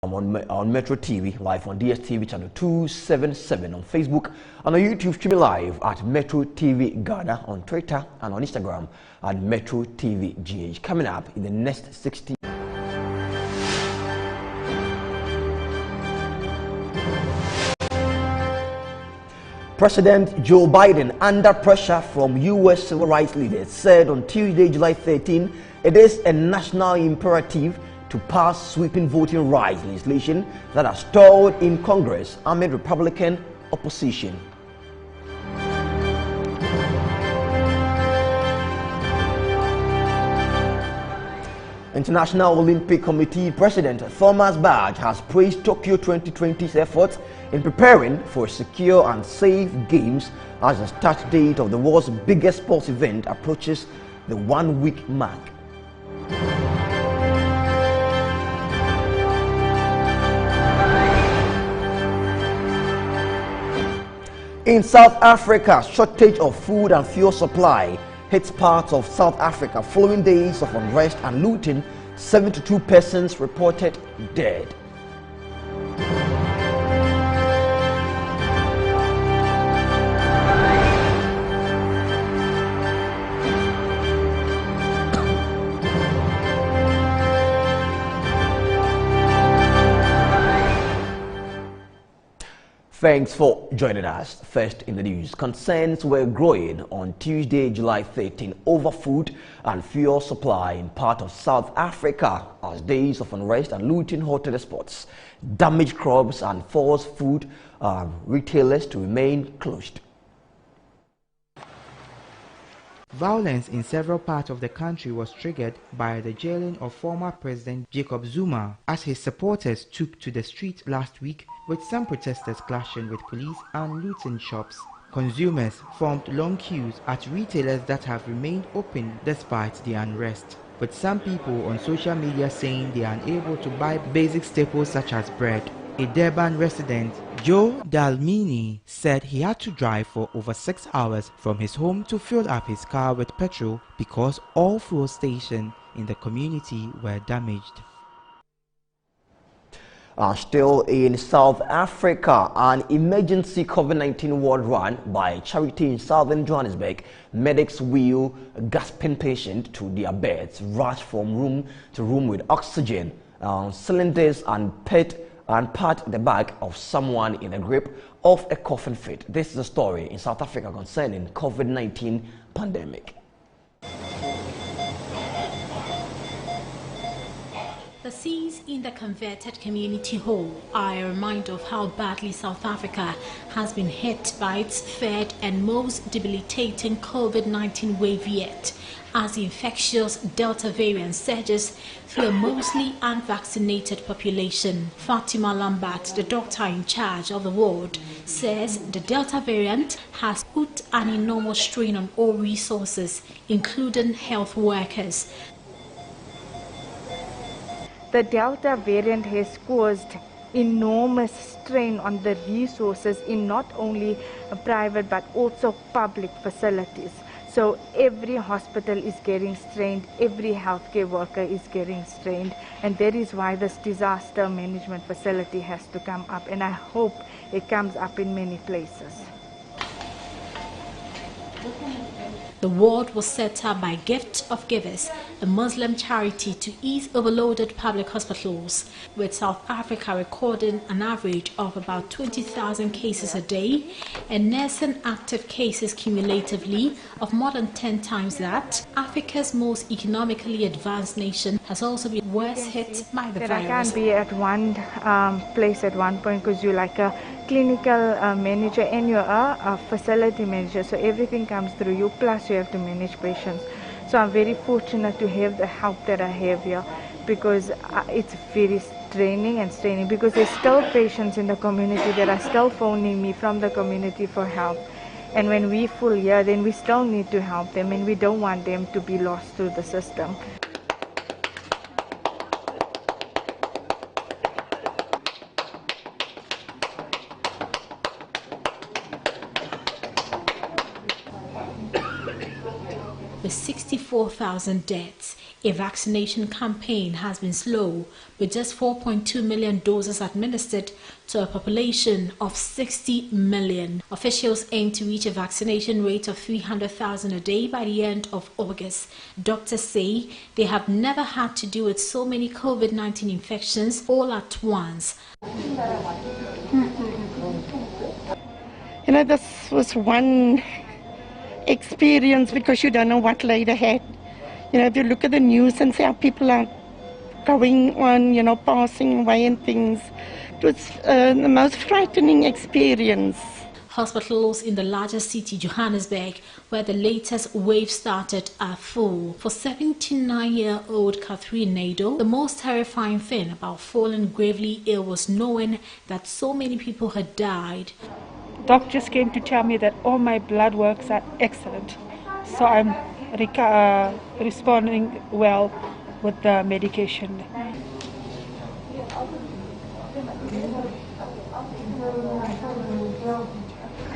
on Metro TV, live on DSTV channel 277, on Facebook, and on YouTube streaming live at Metro TV Ghana, on Twitter and on Instagram at Metro TV GH. Coming up in the next 60. President Joe Biden, under pressure from U.S. civil rights leaders, said on Tuesday, July 13, it is a national imperative to pass sweeping voting rights legislation that has stalled in Congress amid Republican opposition. International Olympic Committee President Thomas Bach has praised Tokyo 2020's efforts in preparing for secure and safe games as the start date of the world's biggest sports event approaches the one-week mark. In South Africa, shortage of food and fuel supply hits parts of South Africa following days of unrest and looting. 72 persons reported dead. Thanks for joining us. First in the news, concerns were growing on Tuesday, July 13 over food and fuel supply in part of South Africa as days of unrest and looting halted exports, damaged crops and forced food retailers to remain closed. Violence in several parts of the country was triggered by the jailing of former President Jacob Zuma as his supporters took to the street last week, with some protesters clashing with police and looting shops. Consumers formed long queues at retailers that have remained open despite the unrest, with some people on social media saying they are unable to buy basic staples such as bread. A Durban resident, Joe Dalmini, said he had to drive for over 6 hours from his home to fill up his car with petrol because all fuel stations in the community were damaged. Still in South Africa, an emergency COVID-19 ward run by a charity in southern Johannesburg. Medics wheel a gasping patient to their beds, rush from room to room with oxygen cylinders and pat the back of someone in the grip of a coughing fit. This is a story in South Africa concerning COVID-19 pandemic. The scenes in the converted community hall are a reminder of how badly South Africa has been hit by its third and most debilitating COVID-19 wave yet, as the infectious Delta variant surges through a mostly unvaccinated population. Fatima Lambert, the doctor in charge of the ward, says the Delta variant has put an enormous strain on all resources, including health workers. The Delta variant has caused enormous strain on the resources in not only private but also public facilities. So every hospital is getting strained, every healthcare worker is getting strained, and that is why this disaster management facility has to come up, and I hope it comes up in many places. The ward was set up by Gift of Givers, a Muslim charity to ease overloaded public hospitals, with South Africa recording an average of about 20,000 cases a day and nursing active cases cumulatively of more than 10 times that. Africa's most economically advanced nation has also been worse hit by the virus. I can't be at one place at one point because you're like a clinical manager and you're a facility manager, so everything comes through you, plus you have to manage patients. So I'm very fortunate to have the help that I have here, because it's very straining because there's still patients in the community that are still phoning me from the community for help, and when we full here, then we still need to help them, and we don't want them to be lost through the system. With 64,000 deaths, A vaccination campaign has been slow, with just 4.2 million doses administered to a population of 60 million. Officials aim to reach a vaccination rate of 300,000 a day by the end of August. Doctors say they have never had to deal with so many COVID-19 infections all at once. You know, this was one experience because you don't know what laid ahead. You know, if you look at the news and see how people are going on, you know, passing away and things, it was the most frightening experience. Hospitals in the largest city, Johannesburg, where the latest wave started, are full. For 79-year-old Catherine Nadeau, the most terrifying thing about falling gravely ill was knowing that so many people had died. Doctors came to tell me that all my blood works are excellent, so I'm responding well with the medication.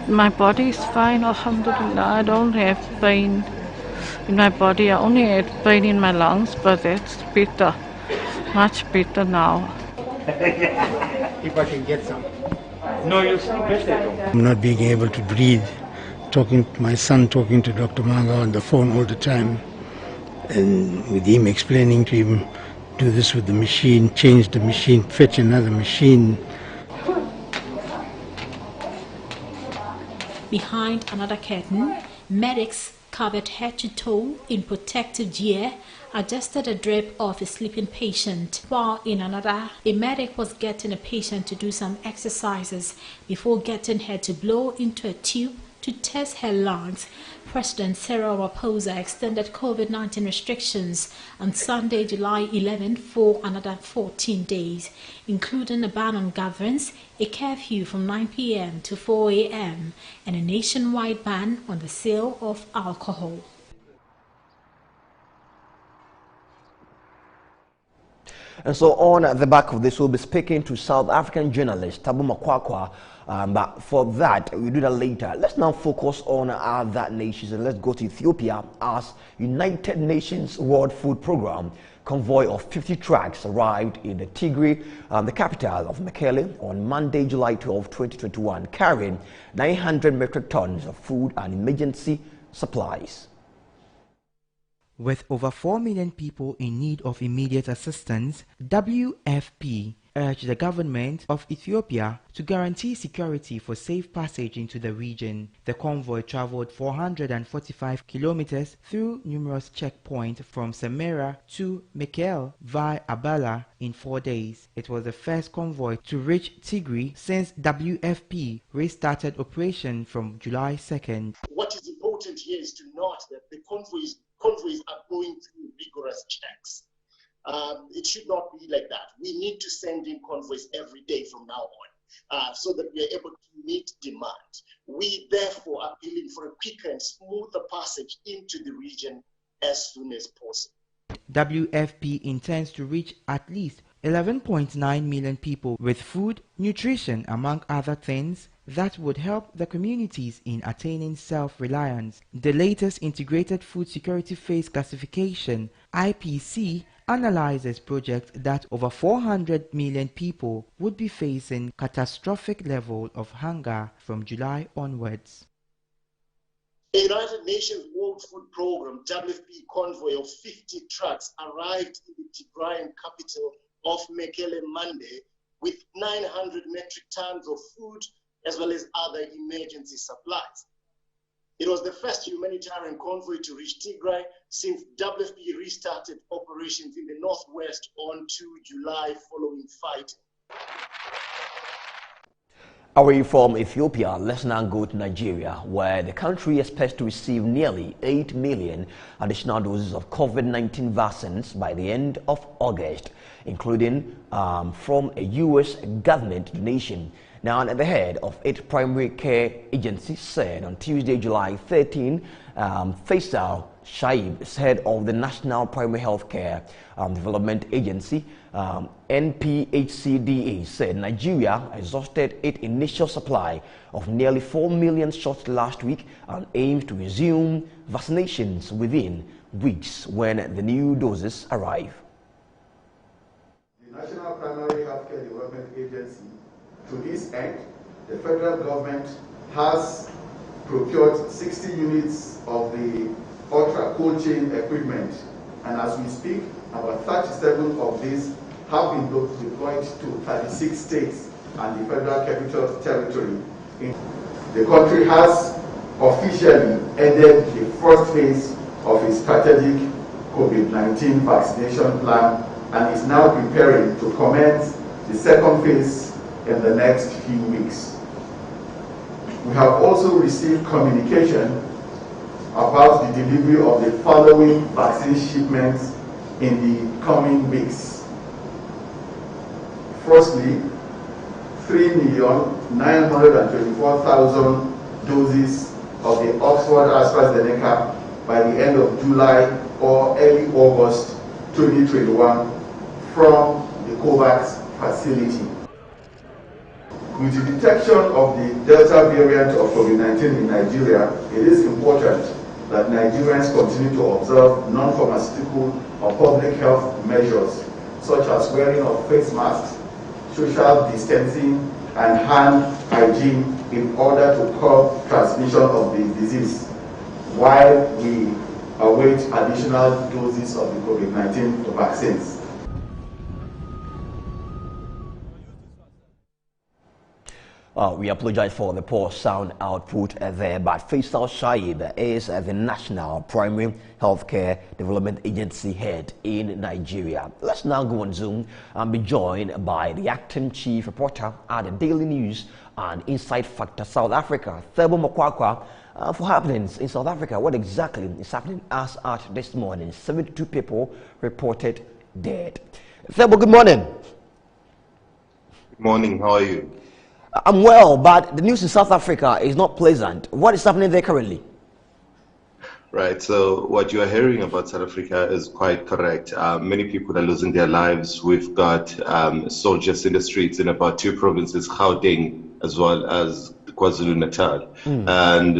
My body is fine, alhamdulillah. I don't have pain in my body. I only had pain in my lungs, but that's better, much better now. If I can get some. No, you'll sleep better. I'm not being able to breathe. Talking to my son, talking to Dr. Manga on the phone all the time, and with him explaining to him, do this with the machine, change the machine, fetch another machine. Behind another curtain, medics covered head to toe in protective gear adjusted a drip of a sleeping patient, while in another, a medic was getting a patient to do some exercises before getting her to blow into a tube to test her lungs. President Cyril Ramaphosa extended COVID-19 restrictions on Sunday, July 11 for another 14 days, including a ban on gatherings, a curfew from 9 p.m. to 4 a.m., and a nationwide ban on the sale of alcohol. And so on the back of this, we'll be speaking to South African journalist Tabu Makwakwa. But for that, we'll do that later. Let's now focus on other nations, and let's go to Ethiopia as United Nations World Food Programme convoy of 50 trucks arrived in the Tigray, the capital of Mekelle, on Monday, July 12, 2021, carrying 900 metric tons of food and emergency supplies. With over 4 million people in need of immediate assistance, WFP urged the government of Ethiopia to guarantee security for safe passage into the region. The convoy traveled 445 kilometers through numerous checkpoints from Semera to Mekelle via Abala in 4 days. It was the first convoy to reach Tigray since WFP restarted operation from July 2nd. What is important here is to note that the convoys are going through rigorous checks. It should not be like that. We need to send in convoys every day from now on so that we are able to meet demand. We therefore are appealing for a quicker and smoother passage into the region as soon as possible. WFP intends to reach at least 11.9 million people with food, nutrition, among other things, that would help the communities in attaining self-reliance. The latest Integrated Food Security Phase Classification, IPC, analyzes projects that over 400 million people would be facing catastrophic level of hunger from July onwards. A United Nations World Food Programme WFP convoy of 50 trucks arrived in the Tigrayan capital of Mekelle Monday with 900 metric tons of food as well as other emergency supplies. It was the first humanitarian convoy to reach Tigray since WFP restarted operations in the northwest on 2 July following fighting. Away from Ethiopia, let's now go to Nigeria, where the country expects to receive nearly 8 million additional doses of COVID-19 vaccines by the end of August, including from a U.S. government donation. Now, the head of its primary care agency said on Tuesday, July 13, Faisal Shaib is head of the National Primary Healthcare Development Agency, NPHCDA, said Nigeria exhausted its initial supply of nearly 4 million shots last week and aims to resume vaccinations within weeks when the new doses arrive. The National Primary Healthcare Development Agency, to this end, the federal government has procured 60 units of the ultra cold chain equipment, and as we speak, about 37 of these have been deployed to 36 states and the Federal Capital Territory. The country has officially ended the first phase of its strategic COVID-19 vaccination plan and is now preparing to commence the second phase in the next few weeks. We have also received communication about the delivery of the following vaccine shipments in the coming weeks. Firstly, 3,924,000 doses of the Oxford AstraZeneca by the end of July or early August 2021 from the COVAX facility. With the detection of the Delta variant of COVID-19 in Nigeria, it is important that Nigerians continue to observe non-pharmaceutical or public health measures such as wearing of face masks, social distancing, and hand hygiene in order to curb transmission of the disease while we await additional doses of the COVID-19 vaccines. We apologize for the poor sound output there, but Faisal Shaib is the National Primary Healthcare Development Agency head in Nigeria. Let's now go on Zoom and be joined by the acting chief reporter at the Daily News and Insight Factor South Africa, Thabo Mokwakwa, for happenings in South Africa. What exactly is happening as at this morning? 72 people reported dead. Thabo, good morning. Good morning, how are you? I'm well, but the news in South Africa is not pleasant. What is happening there currently? Right, so what you are hearing about South Africa is quite correct. Many people are losing their lives. We've got soldiers in the streets in about 2 provinces, Gauteng as well as KwaZulu-Natal. And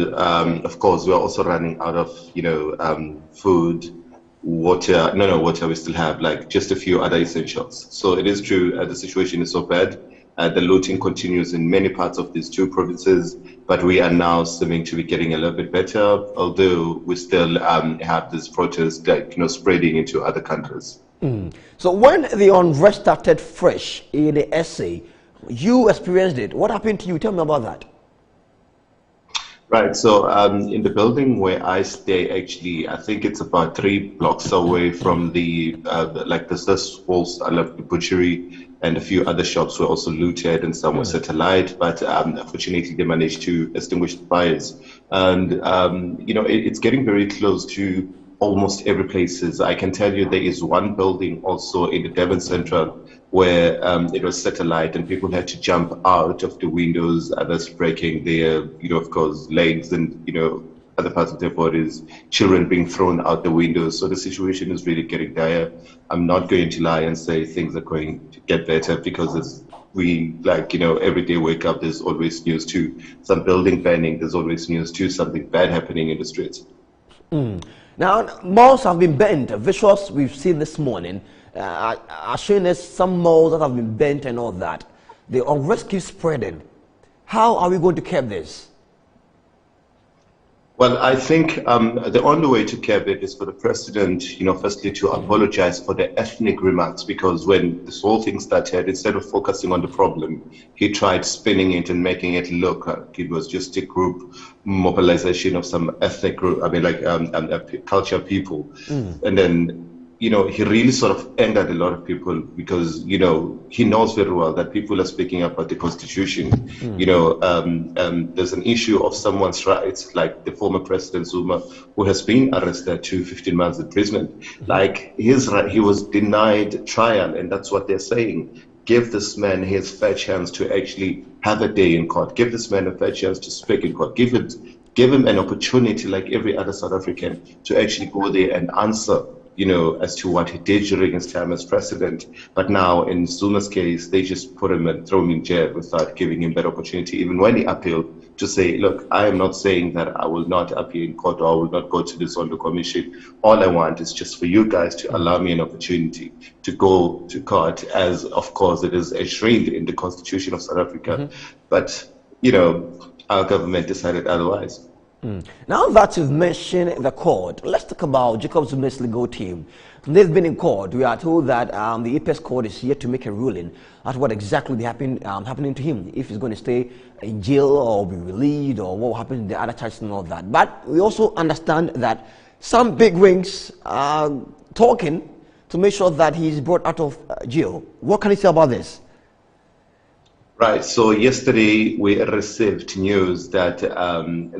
of course, we are also running out of, food, water. No, water we still have, like just a few other essentials. So it is true, the situation is so bad. The looting continues in many parts of these 2 provinces, but we are now seeming to be getting a little bit better, although we still have this protest spreading into other countries. So when the unrest started fresh in the SA, you experienced it. What happened to you? Tell me about that. Right, so in the building where I stay, actually, I think it's about 3 blocks away from the, there's this whole butchery, and a few other shops were also looted and some were set alight, but fortunately they managed to extinguish the fires. And, it's getting very close to almost every places. I can tell you there is one building also in the Devon Central where it was set alight and people had to jump out of the windows, others breaking their, of course, legs and, other parts of their bodies, children being thrown out the windows. So the situation is really getting dire. I'm not going to lie and say things are going to get better because every day wake up, there's always news to some building burning, there's always news to something bad happening in the streets. Now, malls have been burnt. Visuals we've seen this morning are showing us some malls that have been burnt and all that. The unrest keeps spreading. How are we going to curb this? Well, I think the only way to curb it is for the president, firstly to apologize for the ethnic remarks, because when this whole thing started, instead of focusing on the problem, he tried spinning it and making it look like it was just a group mobilization of some ethnic group, culture people. And then, he really sort of angered a lot of people because, he knows very well that people are speaking about the Constitution. There's an issue of someone's rights, like the former President Zuma, who has been arrested to 15 months imprisonment. Like his right, he was denied trial, and that's what they're saying. Give this man his fair chance to actually have a day in court. Give this man a fair chance to speak in court. Give give him an opportunity like every other South African to actually go there and answer, as to what he did during his time as president. But now in Zuma's case, they just put him and throw him in jail without giving him that opportunity, even when he appealed, to say, look, I am not saying that I will not appear in court or I will not go to the Zondo Commission. All I want is just for you guys to allow me an opportunity to go to court, as of course it is enshrined in the Constitution of South Africa. But, our government decided otherwise. Now that you've mentioned the court, let's talk about Jacob Zuma's legal team. They've been in court. We are told that the Apex Court is yet to make a ruling at what exactly happening to him, if he's going to stay in jail or be released, or what will happen to the other charges and all that. But we also understand that some big wings are talking to make sure that he's brought out of jail. What can you say about this? Right. So yesterday we received news that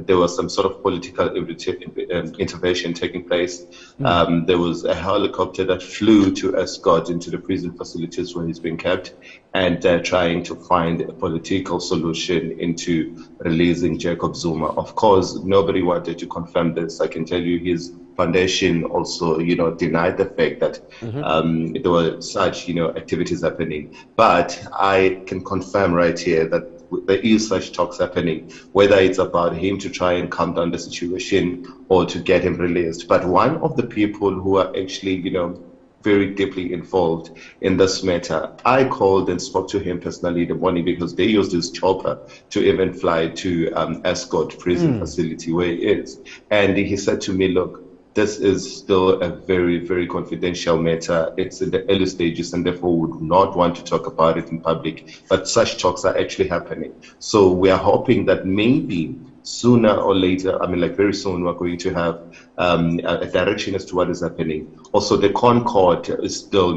there was some sort of political intervention taking place. There was a helicopter that flew to escort into the prison facilities where he's being kept, and trying to find a political solution into releasing Jacob Zuma. Of course, nobody wanted to confirm this. I can tell you his foundation also, denied the fact that there were such, activities happening. But I can confirm right here that there is such talks happening, whether it's about him to try and calm down the situation or to get him released. But one of the people who are actually, very deeply involved in this matter, I called and spoke to him personally in the morning, because they used his chopper to even fly to Escort prison facility where he is. And he said to me, look, this is still a very, very confidential matter. It's in the early stages, and therefore would not want to talk about it in public. But such talks are actually happening. So we are hoping that maybe sooner or later, very soon, we're going to have a direction as to what is happening. Also, the Concord is still,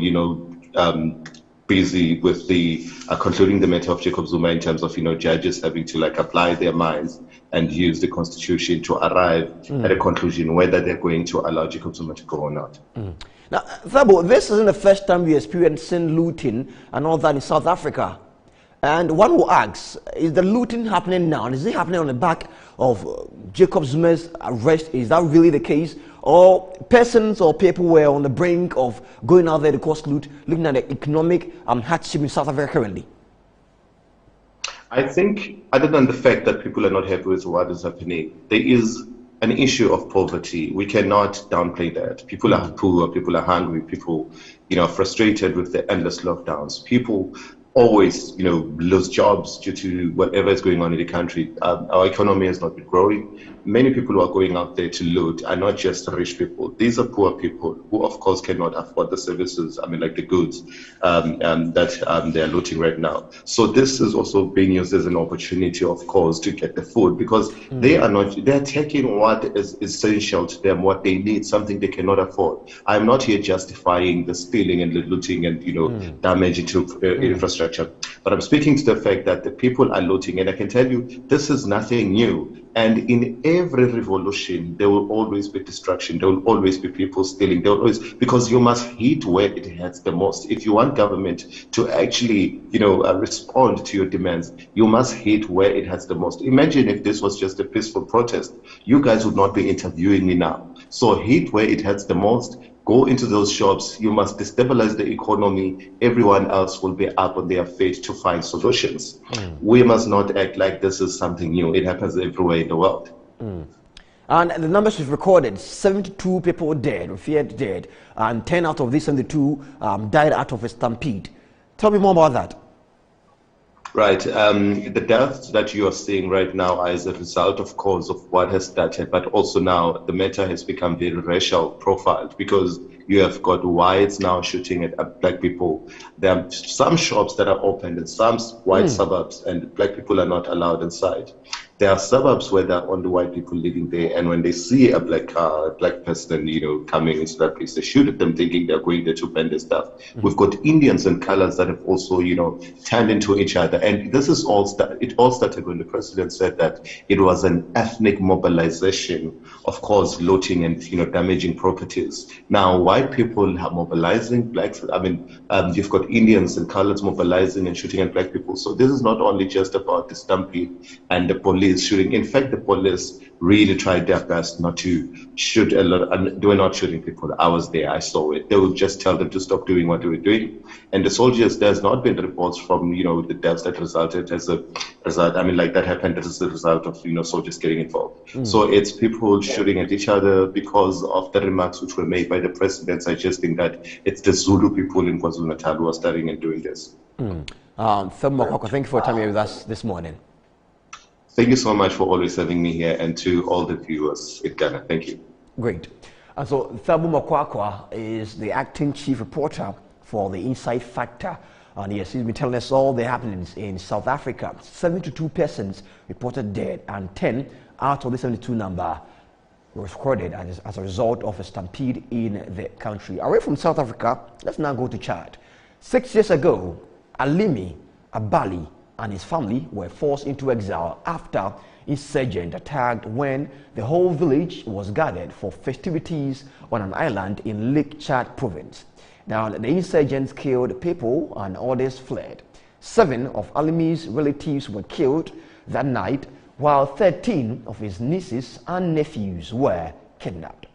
busy with the concluding the matter of Jacob Zuma in terms of, judges having to apply their minds and use the Constitution to arrive at a conclusion whether they're going to allow Jacob Zuma to go or not. Now, Thabo, this isn't the first time we're experiencing looting and all that in South Africa. And one will ask, is the looting happening now? And is it happening on the back of Jacob Zuma's arrest? Is that really the case? Or persons or people were on the brink of going out there to cause loot, looking at the economic hardship in South Africa currently? I think, other than the fact that people are not happy with what is happening, there is an issue of poverty. We cannot downplay that. People are poor, people are hungry, people, are frustrated with the endless lockdowns. People always, lose jobs due to whatever is going on in the country. Our economy has not been growing. Many people who are going out there to loot are not just rich people. These are poor people who, of course, cannot afford the services, like the goods that they are looting right now. So this is also being used as an opportunity, of course, to get the food, because they are taking what is essential to them, what they need, something they cannot afford. I'm not here justifying the stealing and the looting and, damaging to infrastructure. But I'm speaking to the fact that the people are looting, and I can tell you this is nothing new. And in every revolution, there will always be destruction. There will always be people stealing. There will always, because you must hit where it hurts the most. If you want government to actually, respond to your demands, you must hit where it hurts the most. Imagine if this was just a peaceful protest. You guys would not be interviewing me now. So hit where it hurts the most. Go into those shops. You must destabilize the economy. Everyone else will be up on their feet to find solutions. We must not act like this is something new. It happens everywhere in the world. And the numbers we've recorded, 72 people dead, feared dead, and 10 out of these 72 died out of a stampede. Tell me more about that. Right. The deaths that you are seeing right now are as a result, of course, of what has started, but also now the matter has become very racial profiled, because you have got whites now shooting at black people. There are some shops that are opened in some white suburbs, and black people are not allowed inside. There are suburbs where there are only white people living there, and when they see a black car, a black person, coming into that place, they shoot at them thinking they're going there to burn their stuff. We've got Indians and colors that have also, turned into each other. And this is it all started when the president said that it was an ethnic mobilization, of course, looting and, damaging properties. Now, white people are mobilizing, blacks, you've got Indians and colors mobilizing and shooting at black people. So this is not only just about the stampede and the police always shooting. In fact, the police really tried their best not to shoot a lot, and they were not shooting people. I was there, I saw it. They would just tell them to stop doing what they were doing. And the soldiers, there's not been reports from, the deaths that resulted as a result. I mean, like that happened as a result of, soldiers getting involved. So it's people shooting at each other because of the remarks which were made by the president suggesting that it's the Zulu people in KwaZulu-Natal who are starting and doing this. Thelma Kwakwa, thank you for your time here with us this morning. Thank you so much for always having me here, and to all the viewers in Ghana. Thank you. Great. And so Thelma Kwakwa is the acting chief reporter for the Inside Factor. And yes, he's been telling us all the happenings in South Africa. 72 persons reported dead, and 10 out of the 72 number were recorded as a result of a stampede in the country. Away from South Africa, let's now go to Chad. 6 years ago, Alimi Abali and his family were forced into exile after insurgents attacked when the whole village was gathered for festivities on an island in Lake Chad province. Now, the insurgents killed people and others fled. 7 of Alimi's relatives were killed that night, while 13 of his nieces and nephews were kidnapped.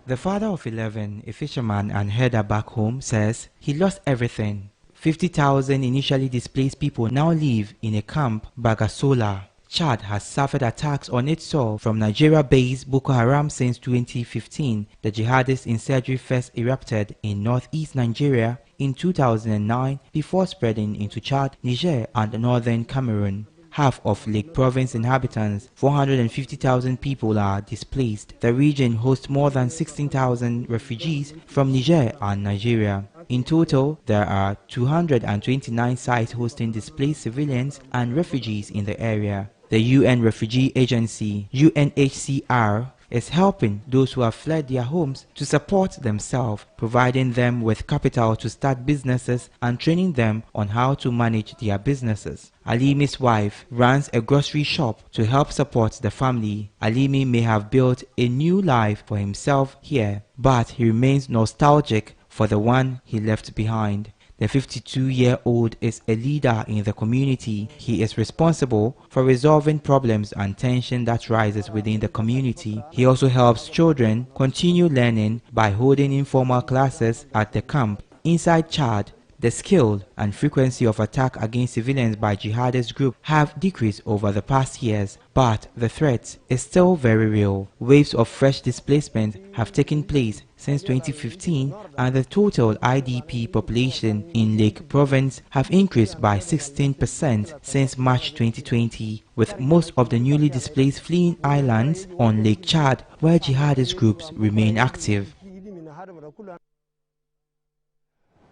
The father of 11, a fisherman and header back home, says he lost everything. 50,000 initially displaced people now live in a camp, Bagasola. Chad has suffered attacks on its soil from Nigeria-based Boko Haram since 2015. The jihadist insurgency first erupted in northeast Nigeria in 2009 before spreading into Chad, Niger, and northern Cameroon. Half of Lake Province inhabitants, 450,000 people, are displaced. The region hosts more than 16,000 refugees from Niger and Nigeria. In total, there are 229 sites hosting displaced civilians and refugees in the area. The UN Refugee Agency, UNHCR, is helping those who have fled their homes to support themselves, providing them with capital to start businesses and training them on how to manage their businesses. Alimi's wife runs a grocery shop to help support the family. Alimi may have built a new life for himself here, but he remains nostalgic for the one he left behind. The 52-year-old is a leader in the community. He is responsible for resolving problems and tension that rises within the community. He also helps children continue learning by holding informal classes at the camp. Inside Chad, the scale and frequency of attack against civilians by jihadist groups have decreased over the past years, but the threat is still very real. Waves of fresh displacement have taken place since 2015, and the total IDP population in Lake Province have increased by 16% since March 2020, with most of the newly displaced fleeing islands on Lake Chad, where jihadist groups remain active.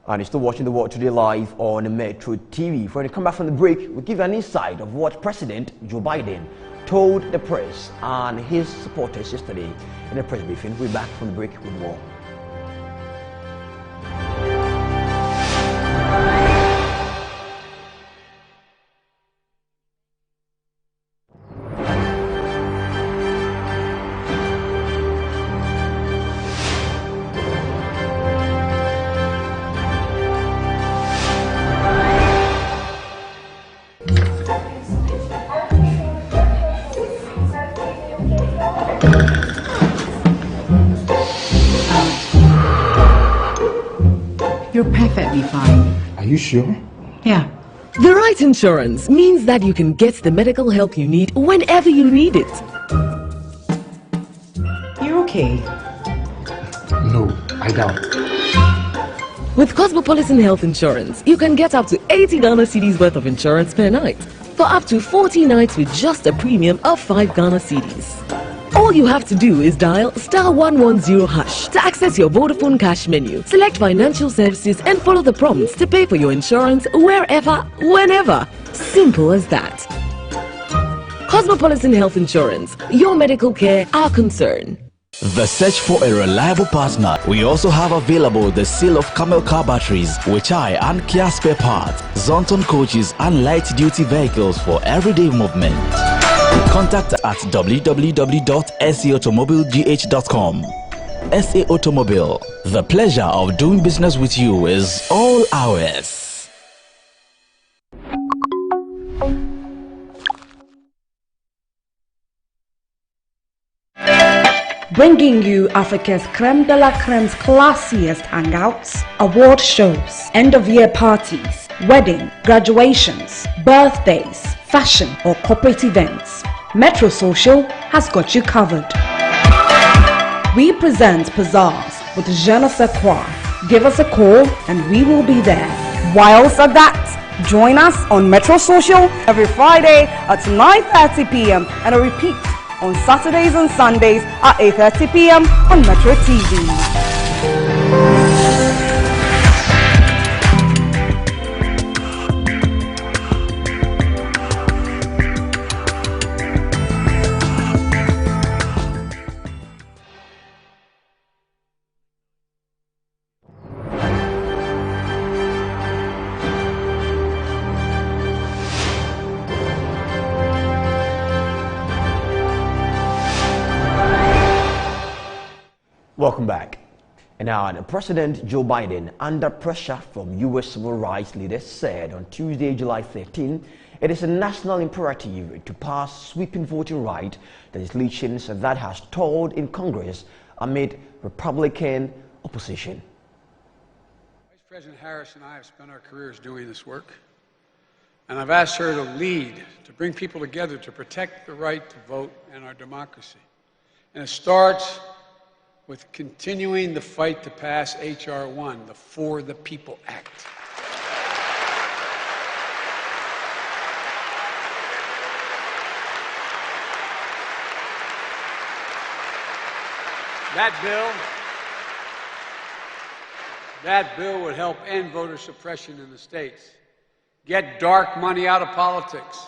And you're still watching The World Today live on Metro TV. When we come back from the break, we'll give you an insight of what President Joe Biden told the press and his supporters yesterday in a press briefing. We'll be back from the break with more. You're perfectly fine. Are you sure? Yeah. The right insurance means that you can get the medical help you need whenever you need it. You're okay. No, I doubt. With Cosmopolitan Health Insurance, you can get up to 80 Ghana cedis worth of insurance per night for up to 40 nights with just a premium of 5 Ghana cedis. All you have to do is dial *110# to access your Vodafone Cash menu, select financial services and follow the prompts to pay for your insurance wherever, whenever. Simple as that. Cosmopolitan Health Insurance, your medical care, our concern. The search for a reliable partner. We also have available the sale of Camel car batteries, Weichai and Kia spare parts, Zonton coaches and light-duty vehicles for everyday movement. Contact at www.saautomobilegh.com. SA Automobile, the pleasure of doing business with you is all ours. bringing you Africa's creme de la creme's classiest hangouts, award shows, end-of-year parties, wedding, graduations, birthdays, fashion or corporate events. Metro Social has got you covered. We present Pizzazz with Je ne sais quoi. Give us a call and we will be there. Whilst at that, join us on Metro Social every Friday at 9:30 p.m. and a repeat on Saturdays and Sundays at 8:30 p.m. on Metro TV. Welcome back. And now, President Joe Biden, under pressure from U.S. civil rights leaders, said on Tuesday, July 13, it is a national imperative to pass sweeping voting right legislation that has stalled in Congress amid Republican opposition. Vice President Harris and I have spent our careers doing this work, and I've asked her to lead, to bring people together to protect the right to vote and our democracy. And it starts with continuing the fight to pass H.R. 1, the For the People Act. That bill would help end voter suppression in the states, get dark money out of politics,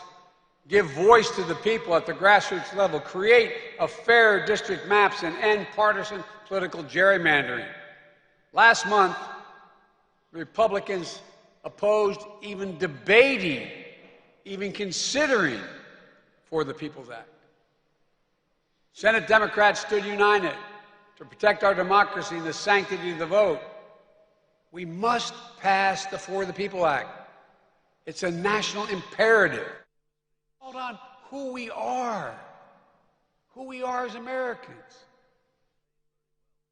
give voice to the people at the grassroots level, create a fair district maps, and end partisan political gerrymandering. Last month, Republicans opposed even debating, even considering For the People's Act. Senate Democrats stood united to protect our democracy and the sanctity of the vote. We must pass the For the People Act. It's a national imperative. Hold on, who we are as Americans.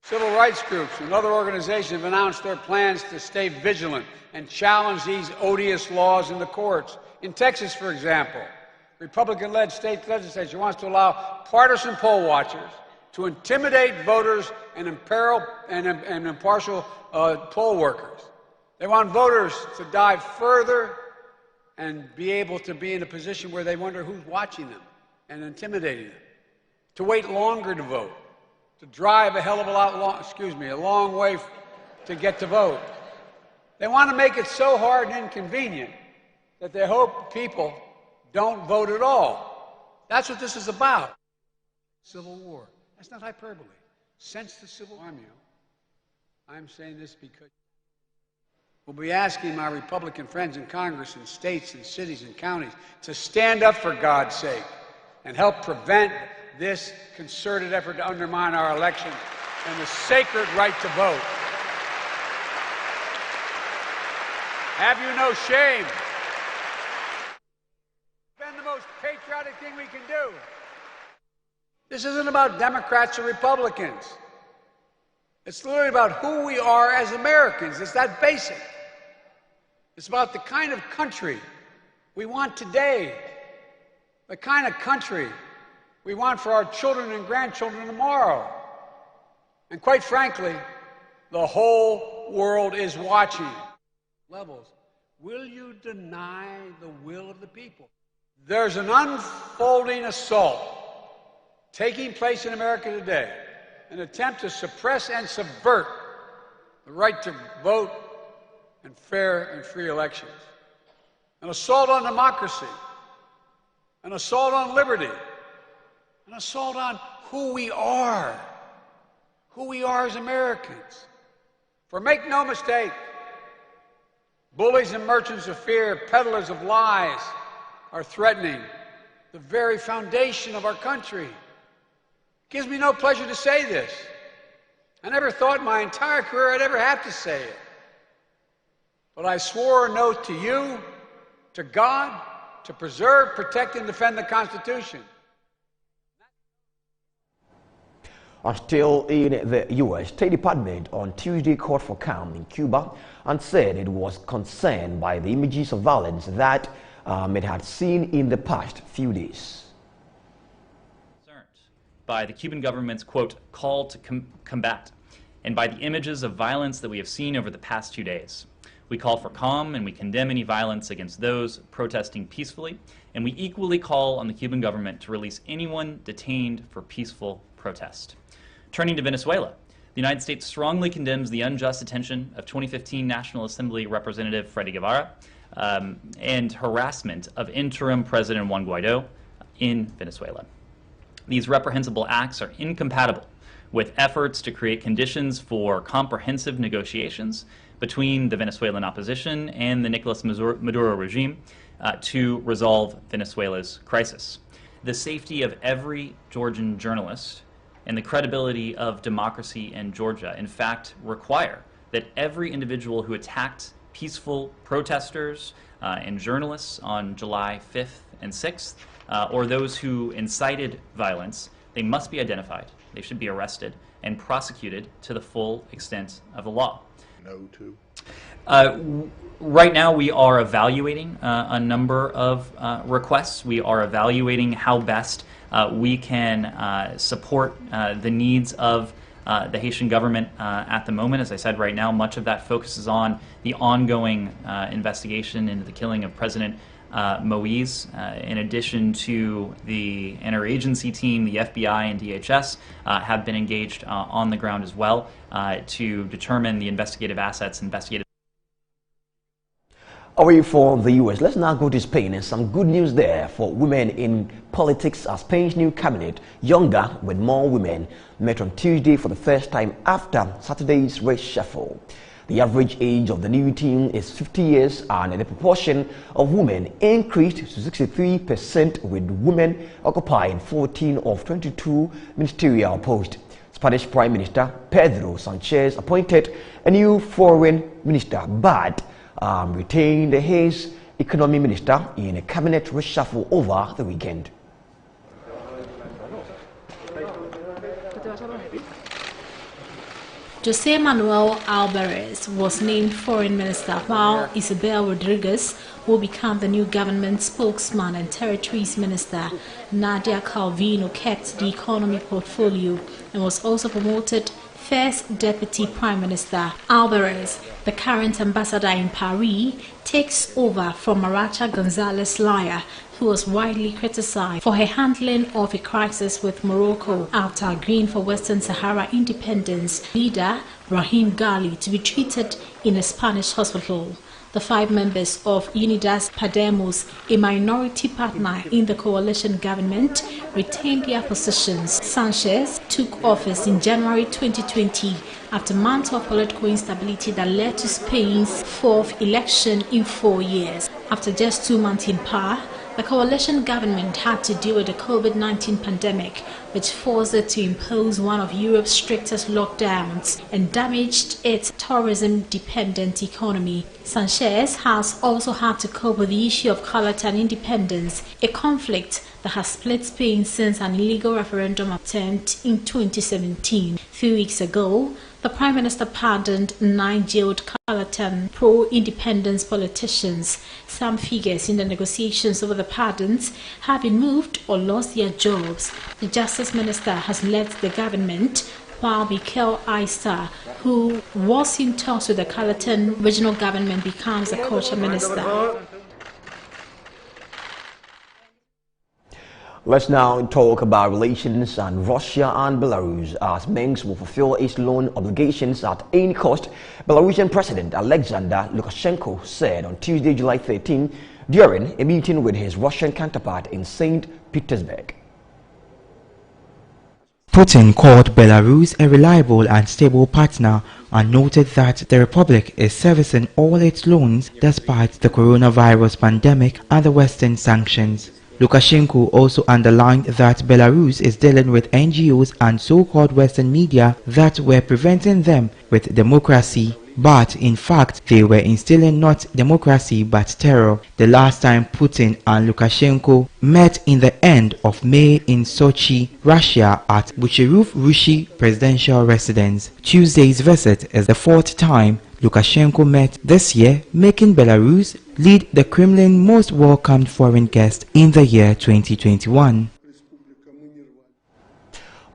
Civil rights groups and other organizations have announced their plans to stay vigilant and challenge these odious laws in the courts. In Texas, for example, Republican-led state legislature wants to allow partisan poll watchers to intimidate voters and imperil and impartial poll workers. They want voters to dive further and be able to be in a position where they wonder who's watching them and intimidating them, to wait longer to vote, to drive a hell of a long way to get to vote. They want to make it so hard and inconvenient that they hope people don't vote at all. That's what this is about. Civil war. That's not hyperbole. Since the Civil War, I'm saying this because we'll be asking my Republican friends in Congress and states and cities and counties to stand up for God's sake and help prevent this concerted effort to undermine our elections and the sacred right to vote. Have you no shame? It's been the most patriotic thing we can do. This isn't about Democrats or Republicans. It's literally about who we are as Americans. It's that basic. It's about the kind of country we want today, the kind of country we want for our children and grandchildren tomorrow. And quite frankly, the whole world is watching. Levels. Will you deny the will of the people? There's an unfolding assault taking place in America today, an attempt to suppress and subvert the right to vote and fair and free elections. An assault on democracy, an assault on liberty, an assault on who we are as Americans. For make no mistake, bullies and merchants of fear, peddlers of lies, are threatening the very foundation of our country. It gives me no pleasure to say this. I never thought in my entire career I'd ever have to say it. But I swore an oath to you, to God, to preserve, protect, and defend the Constitution. Still in the U.S., State Department on Tuesday called for calm in Cuba and said it was concerned by the images of violence that it had seen in the past few days. By the Cuban government's, quote, call to combat, and by the images of violence that we have seen over the past 2 days. We call for calm and we condemn any violence against those protesting peacefully, and we equally call on the Cuban government to release anyone detained for peaceful protest. Turning to Venezuela, the United States strongly condemns the unjust detention of 2015 National Assembly Representative Freddy Guevara and harassment of interim President Juan Guaido in Venezuela. These reprehensible acts are incompatible with efforts to create conditions for comprehensive negotiations between the Venezuelan opposition and the Nicolas Maduro regime to resolve Venezuela's crisis. The safety of every Georgian journalist and the credibility of democracy in Georgia, in fact, require that every individual who attacked peaceful protesters and journalists on July 5th and 6th, or those who incited violence, they must be identified. They should be arrested and prosecuted to the full extent of the law. No to? Right now we are evaluating a number of requests. We are evaluating how best we can support the needs of the Haitian government at the moment. As I said, right now much of that focuses on the ongoing investigation into the killing of President Moise, in addition to the interagency team, the FBI and DHS have been engaged on the ground as well to determine the investigative assets, Away from the U.S., let's now go to Spain, and some good news there for women in politics as Spain's new cabinet, younger with more women, met on Tuesday for the first time after Saturday's reshuffle. The average age of the new team is 50 years, and the proportion of women increased to 63%, with women occupying 14 of 22 ministerial posts. Spanish Prime Minister Pedro Sanchez appointed a new foreign minister, but retained his economy minister in a cabinet reshuffle over the weekend. José Manuel Alvarez was named foreign minister, while Isabel Rodriguez will become the new government spokesman, and territories minister Nadia Calvino kept the economy portfolio and was also promoted first deputy prime minister. Alvarez, the current ambassador in Paris, takes over from Maracha González Laya, who was widely criticized for her handling of a crisis with Morocco after agreeing for Western Sahara independence leader Brahim Ghali to be treated in a Spanish hospital. The 5 members of Unidas Podemos, a minority partner in the coalition government, retained their positions. Sanchez took office in January 2020 after months of political instability that led to Spain's 4th election in 4 years. After just 2 months in power, the coalition government had to deal with the COVID-19 pandemic, which forced it to impose one of Europe's strictest lockdowns and damaged its tourism-dependent economy. Sanchez has also had to cope with the issue of Catalan independence, a conflict that has split Spain since an illegal referendum attempt in 2017. 3 weeks ago, the Prime Minister pardoned 9 jailed Catalan pro-independence politicians. Some figures in the negotiations over the pardons have been moved or lost their jobs. The Justice Minister has left the government, while Miquel Iceta, who was in talks with the Catalan regional government, becomes the culture minister. Let's now talk about relations and Russia and Belarus, as Minsk will fulfill its loan obligations at any cost, Belarusian President Alexander Lukashenko said on Tuesday, July 13, during a meeting with his Russian counterpart in St. Petersburg. Putin called Belarus a reliable and stable partner and noted that the republic is servicing all its loans despite the coronavirus pandemic and the Western sanctions. Lukashenko also underlined that Belarus is dealing with NGOs and so-called Western media that were preventing them with democracy, but in fact they were instilling not democracy but terror. The last time Putin and Lukashenko met in the end of May in Sochi, Russia at Bucherov-Rushi presidential residence. Tuesday's visit is the fourth time Lukashenko met this year, making Belarus lead the Kremlin's most welcomed foreign guest in the year 2021.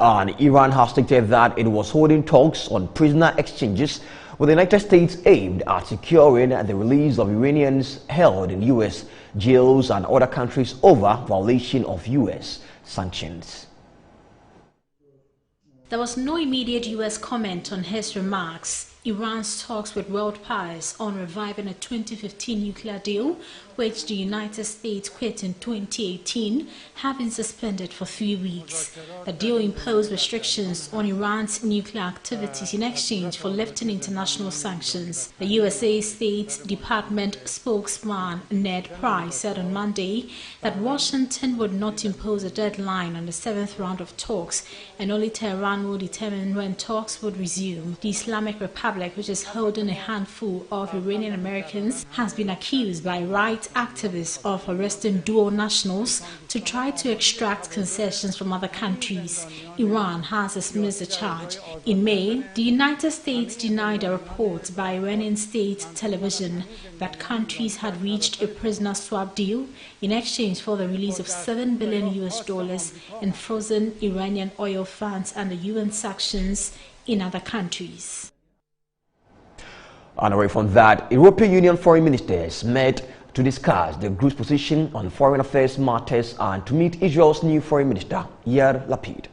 And Iran has stated that it was holding talks on prisoner exchanges with the United States aimed at securing the release of Iranians held in U.S. jails and other countries over violation of U.S. sanctions. There was no immediate U.S. comment on his remarks. Iran's talks with world powers on reviving a 2015 nuclear deal, which the United States quit in 2018, have been suspended for 3 weeks. The deal imposed restrictions on Iran's nuclear activities in exchange for lifting international sanctions. The USA State Department spokesman Ned Price said on Monday that Washington would not impose a deadline on the 7th round of talks, and only Tehran will determine when talks would resume. The Islamic Republic, which is holding a handful of Iranian Americans, has been accused by rights activists of arresting dual nationals to try to extract concessions from other countries. Iran has dismissed the charge. In May, the United States denied a report by Iranian state television that countries had reached a prisoner swap deal in exchange for the release of $7 billion in frozen Iranian oil funds and the UN sanctions in other countries. And away from that, European Union foreign ministers met to discuss the group's position on foreign affairs matters and to meet Israel's new foreign minister, Yair Lapid.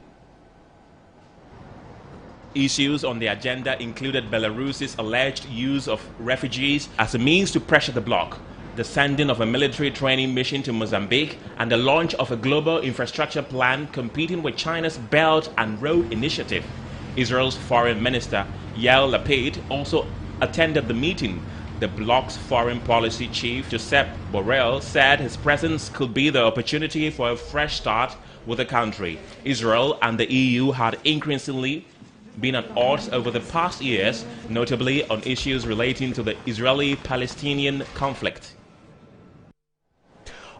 Issues on the agenda included Belarus's alleged use of refugees as a means to pressure the bloc, the sending of a military training mission to Mozambique, and the launch of a global infrastructure plan competing with China's Belt and Road Initiative. Israel's foreign minister, Yair Lapid, also attended the meeting. The bloc's foreign policy chief, Josep Borrell, said his presence could be the opportunity for a fresh start with the country. Israel and the EU had increasingly been at odds over the past years, notably on issues relating to the Israeli-Palestinian conflict.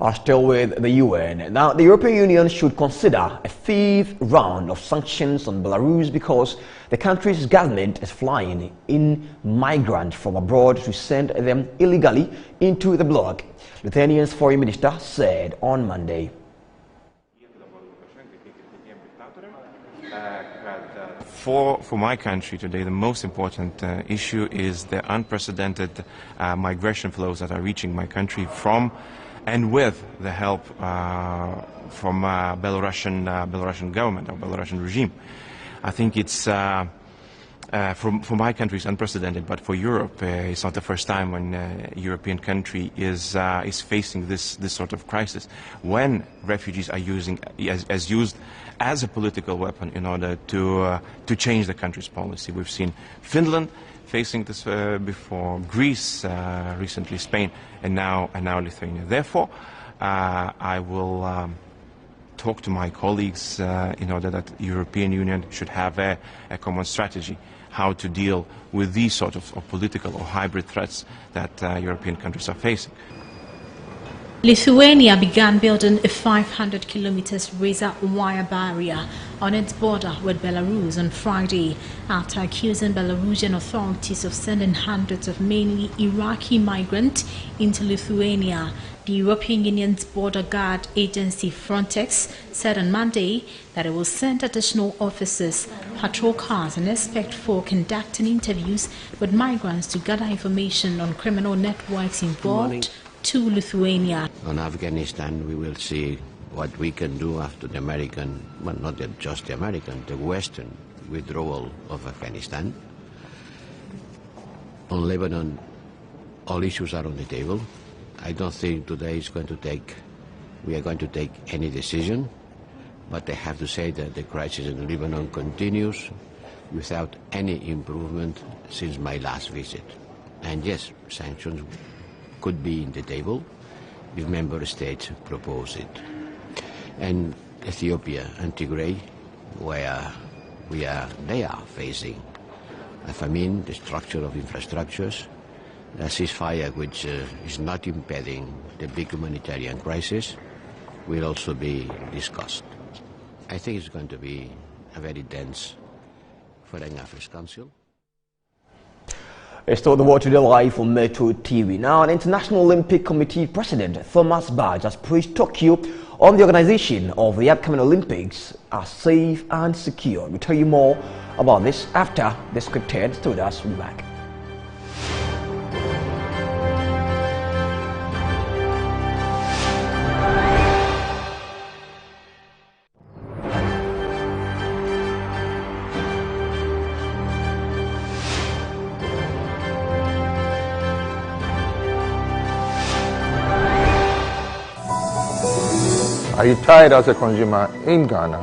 Are still with the UN. Now, the European Union should consider a fifth round of sanctions on Belarus because the country's government is flying in migrants from abroad to send them illegally into the bloc, Lithuania's foreign minister said on Monday. For my country today, the most important issue is the unprecedented migration flows that are reaching my country from and with the help from Belarusian government or Belarusian regime. I think it's for my country it's unprecedented, but for Europe it's not the first time when a European country is facing this sort of crisis, when refugees are used as a political weapon in order to change the country's policy. We've seen Finland facing this before, Greece recently, Spain, and now Lithuania. Therefore, I will talk to my colleagues in order that the European Union should have a common strategy how to deal with these sort of political or hybrid threats that European countries are facing. Lithuania began building a 500 kilometers razor wire barrier on its border with Belarus on Friday after accusing Belarusian authorities of sending hundreds of mainly Iraqi migrants into Lithuania. The European Union's border guard agency Frontex said on Monday that it will send additional officers, patrol cars and expect for conducting interviews with migrants to gather information on criminal networks involved to Lithuania. On Afghanistan, we will see what we can do after the American, well, not just the American, the Western withdrawal of Afghanistan. On Lebanon, all issues are on the table. I don't think today we are going to take any decision, but I have to say that the crisis in Lebanon continues without any improvement since my last visit. And yes, sanctions could be in the table if member states propose it. And Ethiopia and Tigray, where they are facing famine, destruction of infrastructures. A ceasefire which is not impeding the big humanitarian crisis will also be discussed. I think it's going to be a very dense Foreign Affairs Council. It's told the world today live on Metro TV. Now, an International Olympic Committee President Thomas Bach has praised Tokyo on the organization of the upcoming Olympics as safe and secure. We'll tell you more about this after the scripted story. We'll be back. Are you tired as a consumer in Ghana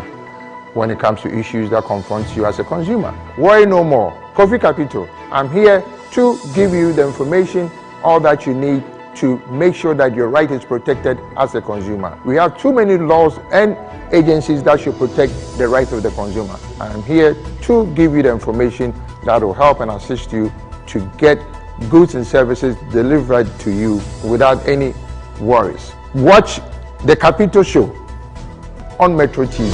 when it comes to issues that confront you as a consumer? Worry no more. Kofi Capito, I'm here to give you the information, all that you need to make sure that your right is protected as a consumer. We have too many laws and agencies that should protect the rights of the consumer. I'm here to give you the information that will help and assist you to get goods and services delivered to you without any worries. Watch The Capito Show on Metro TV.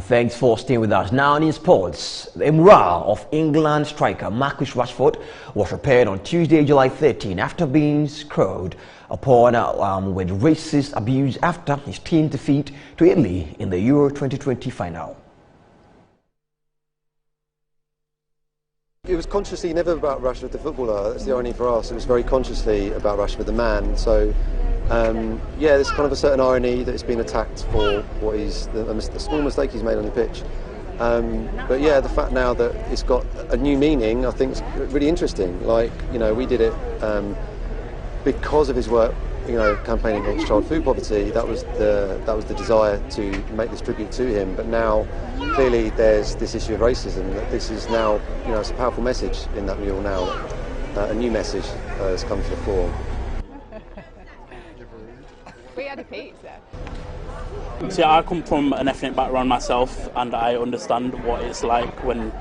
Thanks for staying with us. Now in sports, the morale of England striker Marcus Rashford was repaired on Tuesday, July 13, after being screwed upon with racist abuse after his team defeat to Italy in the Euro 2020 final. It was consciously never about Rashford the footballer. That's the irony for us. It was very consciously about Rashford the man. So yeah, there's kind of a certain irony that it's been attacked for what he's the small mistake he's made on the pitch. But yeah, the fact now that it's got a new meaning, I think is really interesting. Like, you know, we did it because of his work, you know, campaigning against child food poverty. That was the desire to make this tribute to him. But now, clearly, there's this issue of racism. That this is now, you know, it's a powerful message in that mule now. A new message has come to the fore. We had a pizza. See, I come from an ethnic background myself, and I understand what it's like when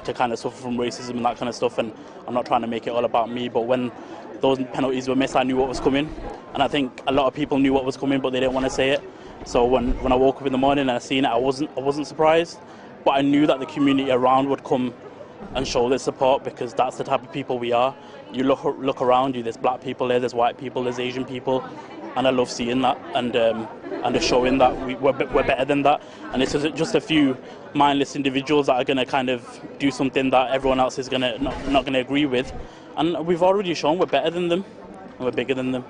to kind of suffer from racism and that kind of stuff. And I'm not trying to make it all about me, but when those penalties were missed, I knew what was coming, and I think a lot of people knew what was coming, but they didn't want to say it. So when I woke up in the morning and I seen it, I wasn't surprised, but I knew that the community around would come and show their support, because that's the type of people we are. You look around you, there's black people there's white people, there's Asian people, and I love seeing that and showing that we're better than that. And it's just a few mindless individuals that are going to kind of do something that everyone else is not going to agree with. And we've already shown we're better than them and we're bigger than them.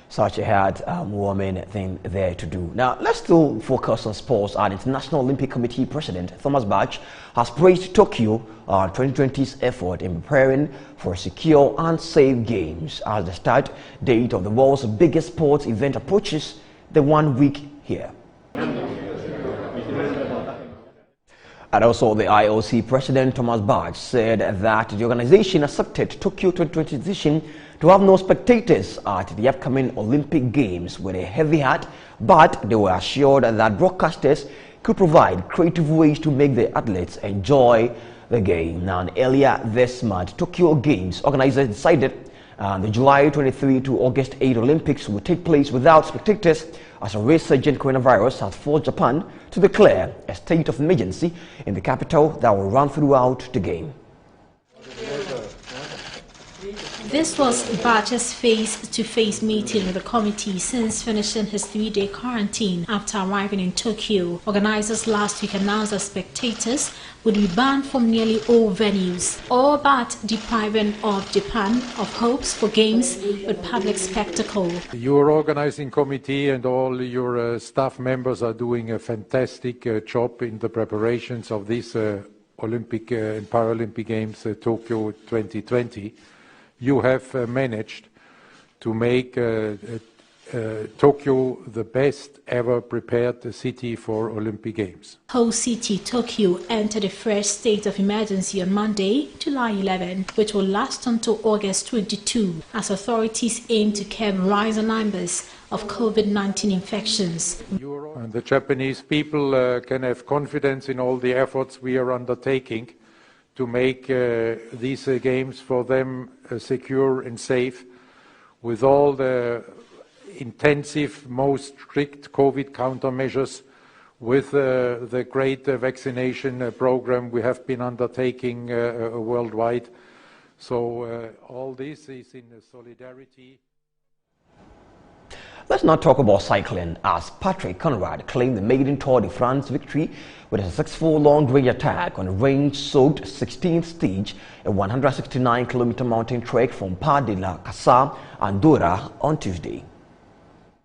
Such a heartwarming thing there to do. Now, let's still focus on sports. Our International Olympic Committee President Thomas Bach has praised Tokyo 2020's effort in preparing for secure and safe games as the start date of the world's biggest sports event approaches the 1 week here. And also, the IOC President Thomas Bach said that the organization accepted Tokyo 2020 decision to have no spectators at the upcoming Olympic Games with a heavy heart, but they were assured that broadcasters could provide creative ways to make the athletes enjoy the game. Now, earlier this month, Tokyo Games organizers decided the July 23 to August 8 Olympics will take place without spectators as a resurgent coronavirus has forced Japan to declare a state of emergency in the capital that will run throughout the game. This was Bacha's face-to-face meeting with the committee since finishing his 3-day quarantine after arriving in Tokyo. Organizers last week announced that spectators would be banned from nearly all venues, all but depriving of Japan of hopes for games with public spectacle. Your organizing committee and all your staff members are doing a fantastic job in the preparations of this Olympic and Paralympic Games Tokyo 2020. You have managed to make Tokyo the best ever prepared city for Olympic Games. Host city Tokyo entered a fresh state of emergency on Monday, July 11, which will last until August 22, as authorities aim to curb rising numbers of COVID-19 infections. And the Japanese people can have confidence in all the efforts we are undertaking to make these games for them secure and safe, with all the intensive, most strict COVID countermeasures, with the great vaccination program we have been undertaking worldwide. So all this is in solidarity. Let's now talk about cycling, as Patrick Conrad claimed the maiden Tour de France victory with a successful long-range attack on a rain-soaked 16th stage, a 169-kilometer mountain trek from Pas de la Casa, Andorra, on Tuesday.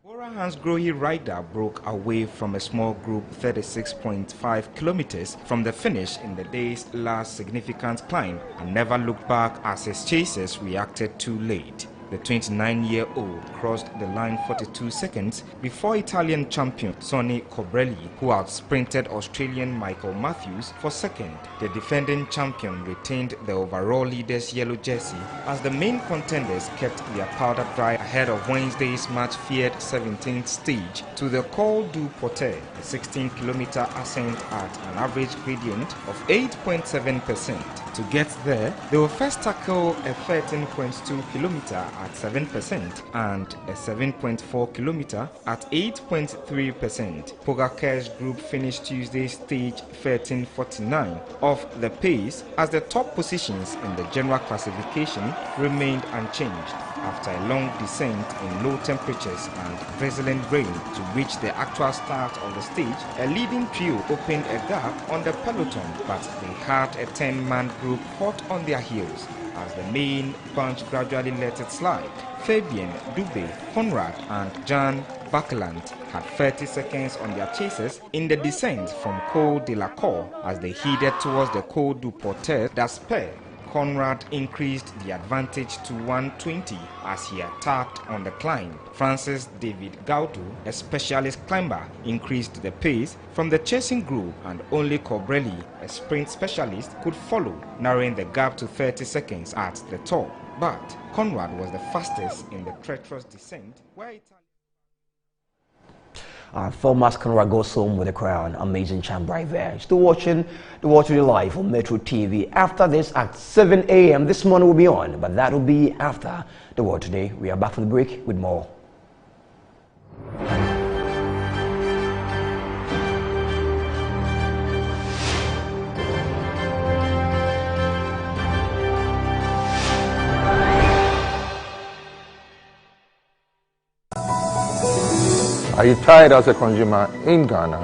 Bora Hansgrohe rider broke away from a small group 36.5 kilometers from the finish in the day's last significant climb and never looked back as his chasers reacted too late. The 29-year-old crossed the line 42 seconds before Italian champion Sonny Colbrelli, who outsprinted Australian Michael Matthews for second. The defending champion retained the overall leader's yellow jersey as the main contenders kept their powder dry ahead of Wednesday's much-feared 17th stage to the Col du Portet, a 16-kilometer ascent at an average gradient of 8.7%. To get there, they will first tackle a 13.2 kilometer at 7% and a 7.4 kilometer at 8.3%. Pogacar's group finished Tuesday's stage 1349 off the pace as the top positions in the general classification remained unchanged after a long descent in low temperatures and drizzling rain to reach the actual start of the stage. A leading trio opened a gap on the peloton, but they had a 10-man group hot on their heels as the main bunch gradually let it slide. Fabien Dubé, Conrad and Jan Bakeland had 30 seconds on their chasers in the descent from Col de la Cor as they headed towards the Col du Portet d'Aspet. Conrad increased the advantage to 120 as he attacked on the climb. Francis David Gaudu, a specialist climber, increased the pace from the chasing group, and only Colbrelli, a sprint specialist, could follow, narrowing the gap to 30 seconds at the top. But Conrad was the fastest in the treacherous descent, where Thomas Conrad goes home with a crown. Amazing champ right there. Still watching the World Today live on Metro TV. After this at 7 a.m. this morning will be on, but that will be after the World Today. We are back for the break with more. Are you tired as a consumer in Ghana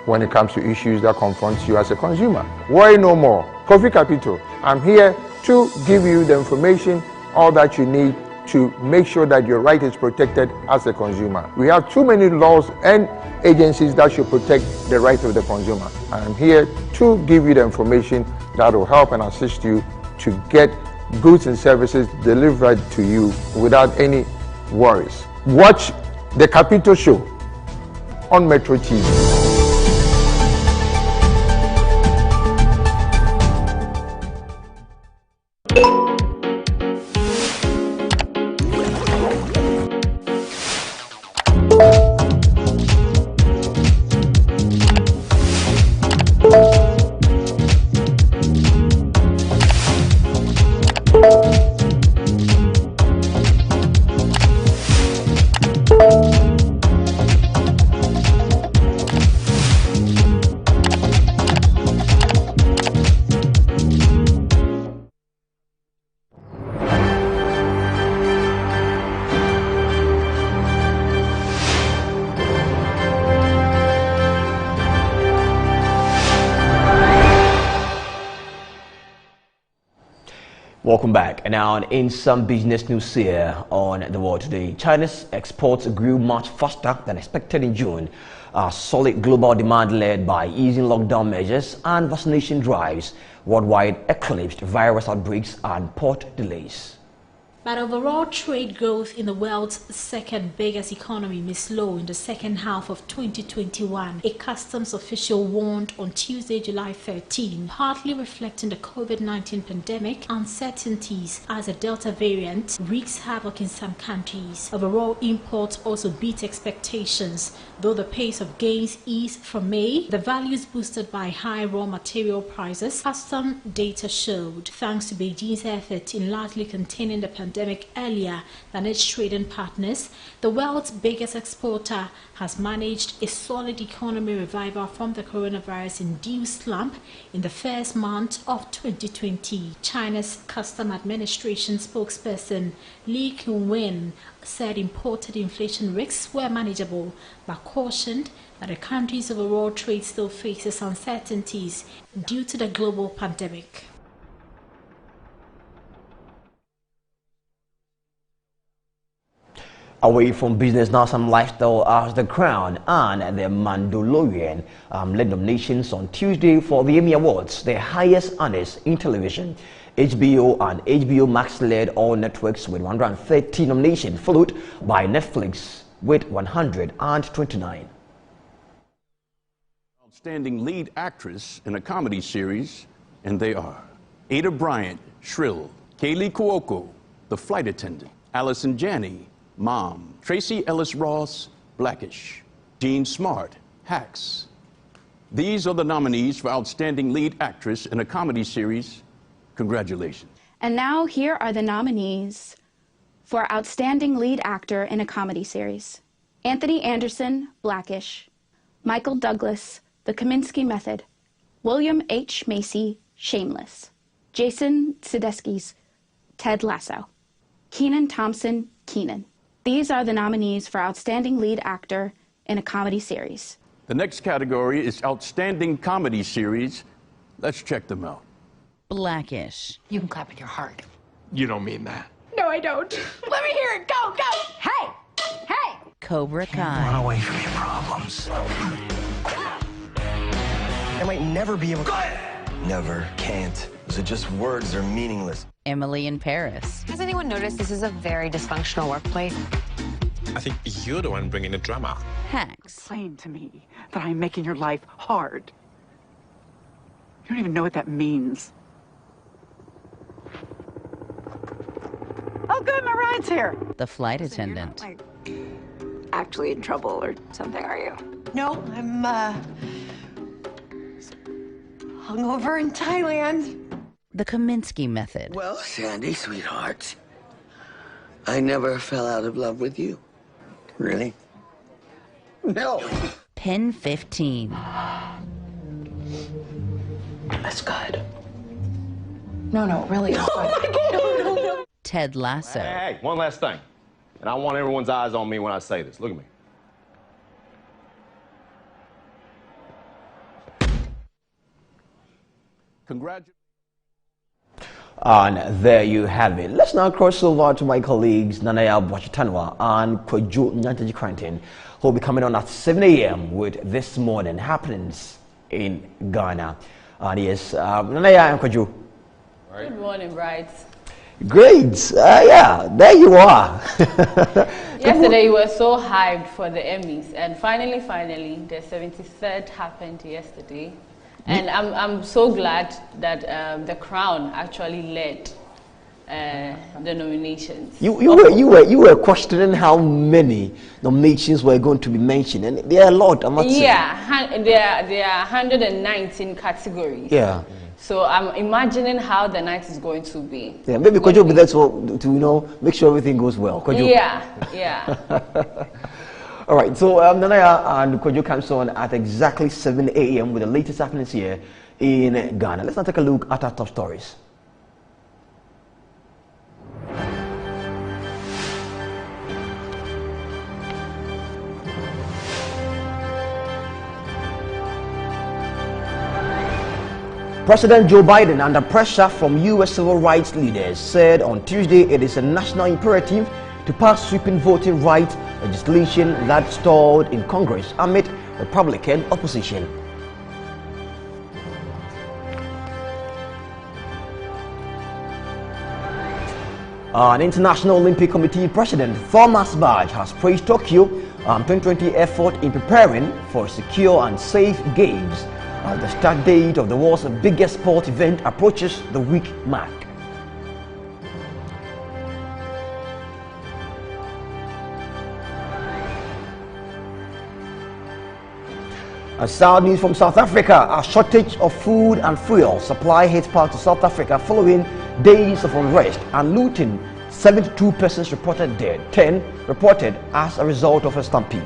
when it comes to issues that confront you as a consumer? Worry no more. Kofi Capital, I'm here to give you the information, all that you need to make sure that your right is protected as a consumer. We have too many laws and agencies that should protect the right of the consumer. I'm here to give you the information that will help and assist you to get goods and services delivered to you without any worries. Watch The Capito Show on Metro TV. Welcome back. And now in some business news here on The World Today, China's exports grew much faster than expected in June. Solid global demand led by easing lockdown measures and vaccination drives worldwide eclipsed virus outbreaks and port delays. But overall trade growth in the world's second biggest economy may slow in the second half of 2021, a customs official warned on Tuesday, July 13, partly reflecting the COVID-19 pandemic uncertainties as a Delta variant wreaks havoc in some countries. Overall imports also beat expectations, though the pace of gains eased from May. The values boosted by high raw material prices, custom data showed, thanks to Beijing's effort in largely containing the pandemic earlier than its trading partners. The world's biggest exporter has managed a solid economy revival from the coronavirus-induced slump in the first month of 2020. China's Custom Administration spokesperson Li Qingwen said imported inflation risks were manageable, but cautioned that the country's overall trade still faces uncertainties due to the global pandemic. Away from business, now some lifestyle as The Crown and The Mandalorian led nominations on Tuesday for the Emmy Awards, the highest honors in television. HBO and HBO Max led all networks with 130 nominations, followed by Netflix with 129. Outstanding lead actress in a comedy series, and they are Ada Bryant, Shrill; Kaylee Cuoco, The Flight Attendant; Allison Janney, Mom; Tracy Ellis Ross, Blackish; Jean Smart, Hacks. These are the nominees for Outstanding Lead Actress in a Comedy Series. Congratulations. And now here are the nominees for Outstanding Lead Actor in a Comedy Series. Anthony Anderson, Blackish; Michael Douglas, The Kominsky Method; William H. Macy, Shameless; Jason Sudeikis, Ted Lasso; Kenan Thompson, Kenan. These are the nominees for Outstanding Lead Actor in a Comedy Series. The next category is Outstanding Comedy Series. Let's check them out. Blackish. You can clap with your heart. You don't mean that. No, I don't. Let me hear it. Go, go. Hey, hey. Cobra Kai. Run away from your problems. I might never be able to. Never, can't. Those are just words, they're meaningless. Emily in Paris. Has anyone noticed this is a very dysfunctional workplace? I think you're the one bringing the drama. Hacks. Explain to me that I'm making your life hard. You don't even know what that means. Oh, good, my ride's here. The Flight Attendant. You're not, like, actually in trouble or something, are you? No, I'm, hungover in Thailand. The Kominsky Method. Well, Sandy, sweetheart, I never fell out of love with you. Really? No. Pen 15. That's good. No, really. Oh my God. No. Ted Lasso. Hey, one last thing. And I want everyone's eyes on me when I say this. Look at me. Congratulations. And there you have it. Let's now cross over to my colleagues Nanaya Bwachitanwa and Kweju Nyantaji Cranton, who will be coming on at 7 a.m. with This Morning Happenings in Ghana. And yes, Nanaya and Kweju. Good morning, Bright. Great. Yeah, there you are. Yesterday you were so hyped for the Emmys, and finally, the 73rd happened yesterday. And I'm so glad that The Crown actually led the nominations. You were questioning how many nominations were going to be mentioned, and there are a lot. Yeah, there are 119 categories. Yeah. So I'm imagining how the night is going to be. Yeah, maybe Kojo will be there to make sure everything goes well. Kojo. Yeah. All right, so Nanaya and Kweju comes on at exactly 7 a.m. with the latest happenings here in Ghana. Let's now take a look at our top stories. President Joe Biden, under pressure from U.S. civil rights leaders, said on Tuesday it is a national imperative to pass sweeping voting rights legislation that stalled in Congress amid Republican opposition. An International Olympic Committee President Thomas Bach has praised Tokyo 2020 effort in preparing for secure and safe games as the start date of the world's biggest sport event approaches the week mark. Sad news from South Africa. A shortage of food and fuel supply hits parts of South Africa following days of unrest and looting. 72 persons reported dead, 10 reported as a result of a stampede.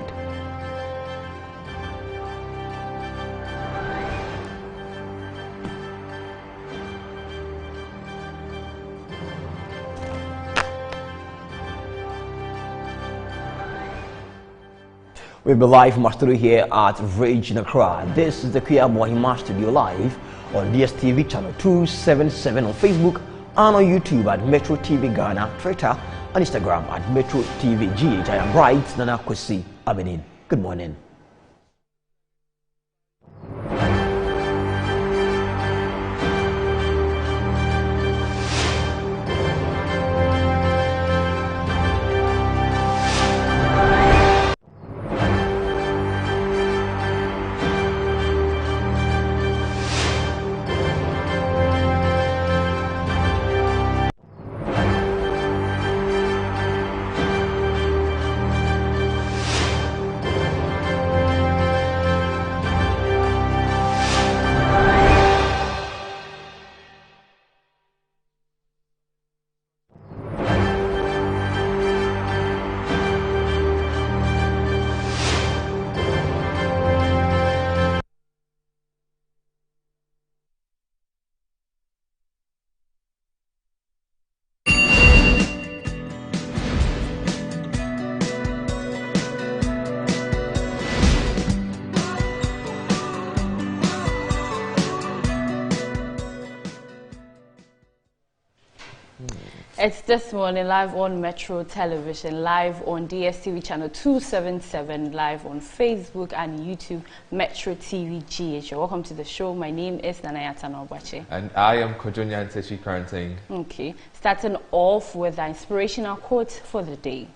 We'll be live from our studio here at Rage in Accra. This is the Kuya Mohima Studio live on DSTV channel 277 on Facebook and on YouTube at Metro TV Ghana, Twitter and Instagram at Metro TV GH. I am Bright Nana Kwesi Abedin. Good morning. It's This Morning, live on Metro Television, live on DSTV channel 277, live on Facebook and YouTube, Metro TV GH. Welcome to the show. My name is Nanayata Nobache. And I am Kojonya Ntechi Karanting. Okay, starting off with the inspirational quote for the day.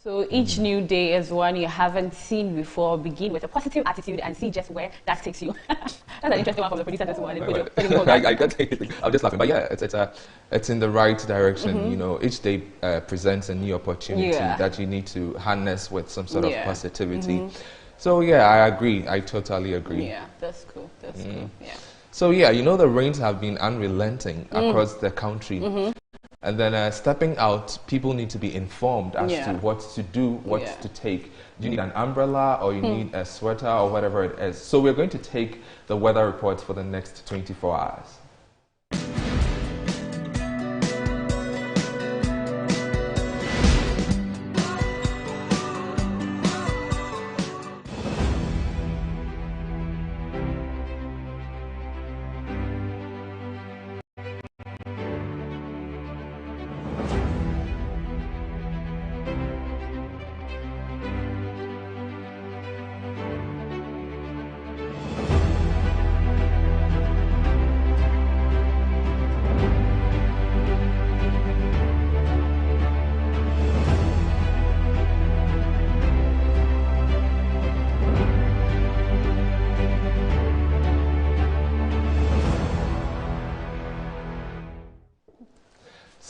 So each new day is one you haven't seen before. Begin with a positive attitude and see just where that takes you. That's an interesting one from the producer this morning. I can't take it. I'm just laughing, but yeah, it's in the right direction. You know, each day presents a new opportunity that you need to harness with some sort of positivity. So yeah, I agree. I totally agree. Yeah, that's cool. That's cool. Yeah. So yeah, you know, the rains have been unrelenting across the country. And then stepping out, people need to be informed as to what to do, what to take. Do you need an umbrella or you need a sweater or whatever it is? So we're going to take the weather reports for the next 24 hours.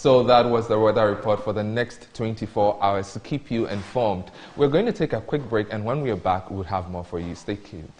So that was the weather report for the next 24 hours to keep you informed. We're going to take a quick break, and when we are back, we'll have more for you. Stay tuned.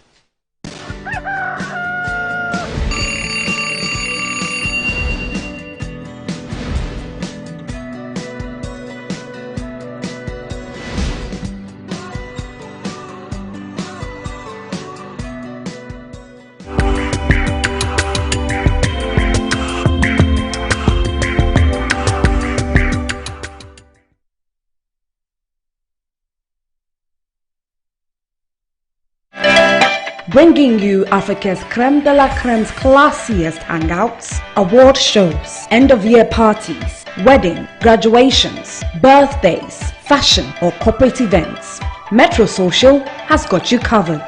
Bringing you Africa's creme de la creme's classiest hangouts, award shows, end-of-year parties, wedding, graduations, birthdays, fashion or corporate events. Metro Social has got you covered.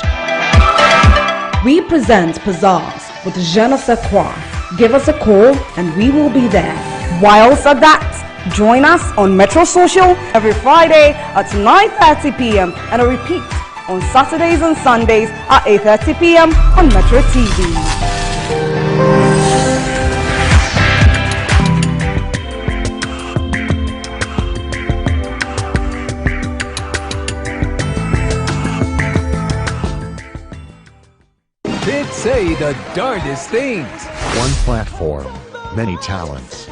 We present Pizzazz with Je ne sais quoi. Give us a call and we will be there. Whilst at that, join us on Metro Social every Friday at 9:30 p.m. and a repeat on Saturdays and Sundays at 8:30 p.m. on Metro TV. Kids say the darndest things. One platform, many talents.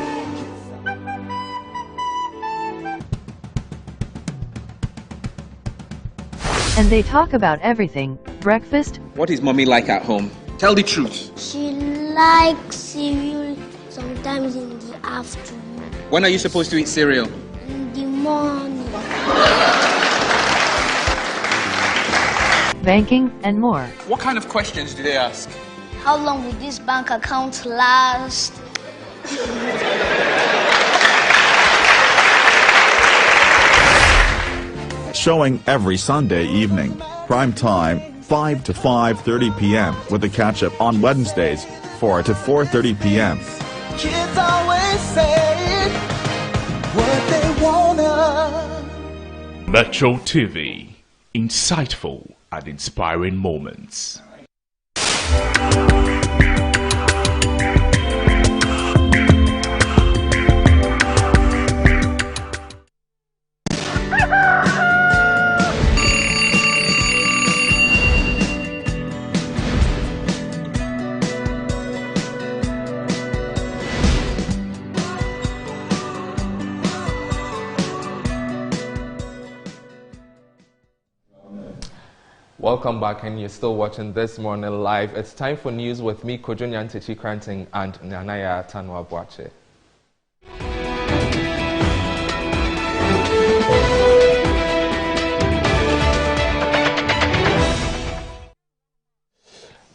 And they talk about everything. Breakfast. What is mommy like at home? Tell the truth. She likes cereal sometimes in the afternoon. When are you supposed to eat cereal? In the morning. Banking and more. What kind of questions do they ask? How long will this bank account last? Showing every Sunday evening. Prime time, 5 to 5:30 p.m. with a catch-up on Wednesdays, 4 to 4:30 p.m. Kids always say what they wanna. Metro TV. Insightful and inspiring moments. Welcome back, and you're still watching This Morning Live. It's time for news with me, Kojo Nyantechi Kranting, and Nanaya Tanwa Boache.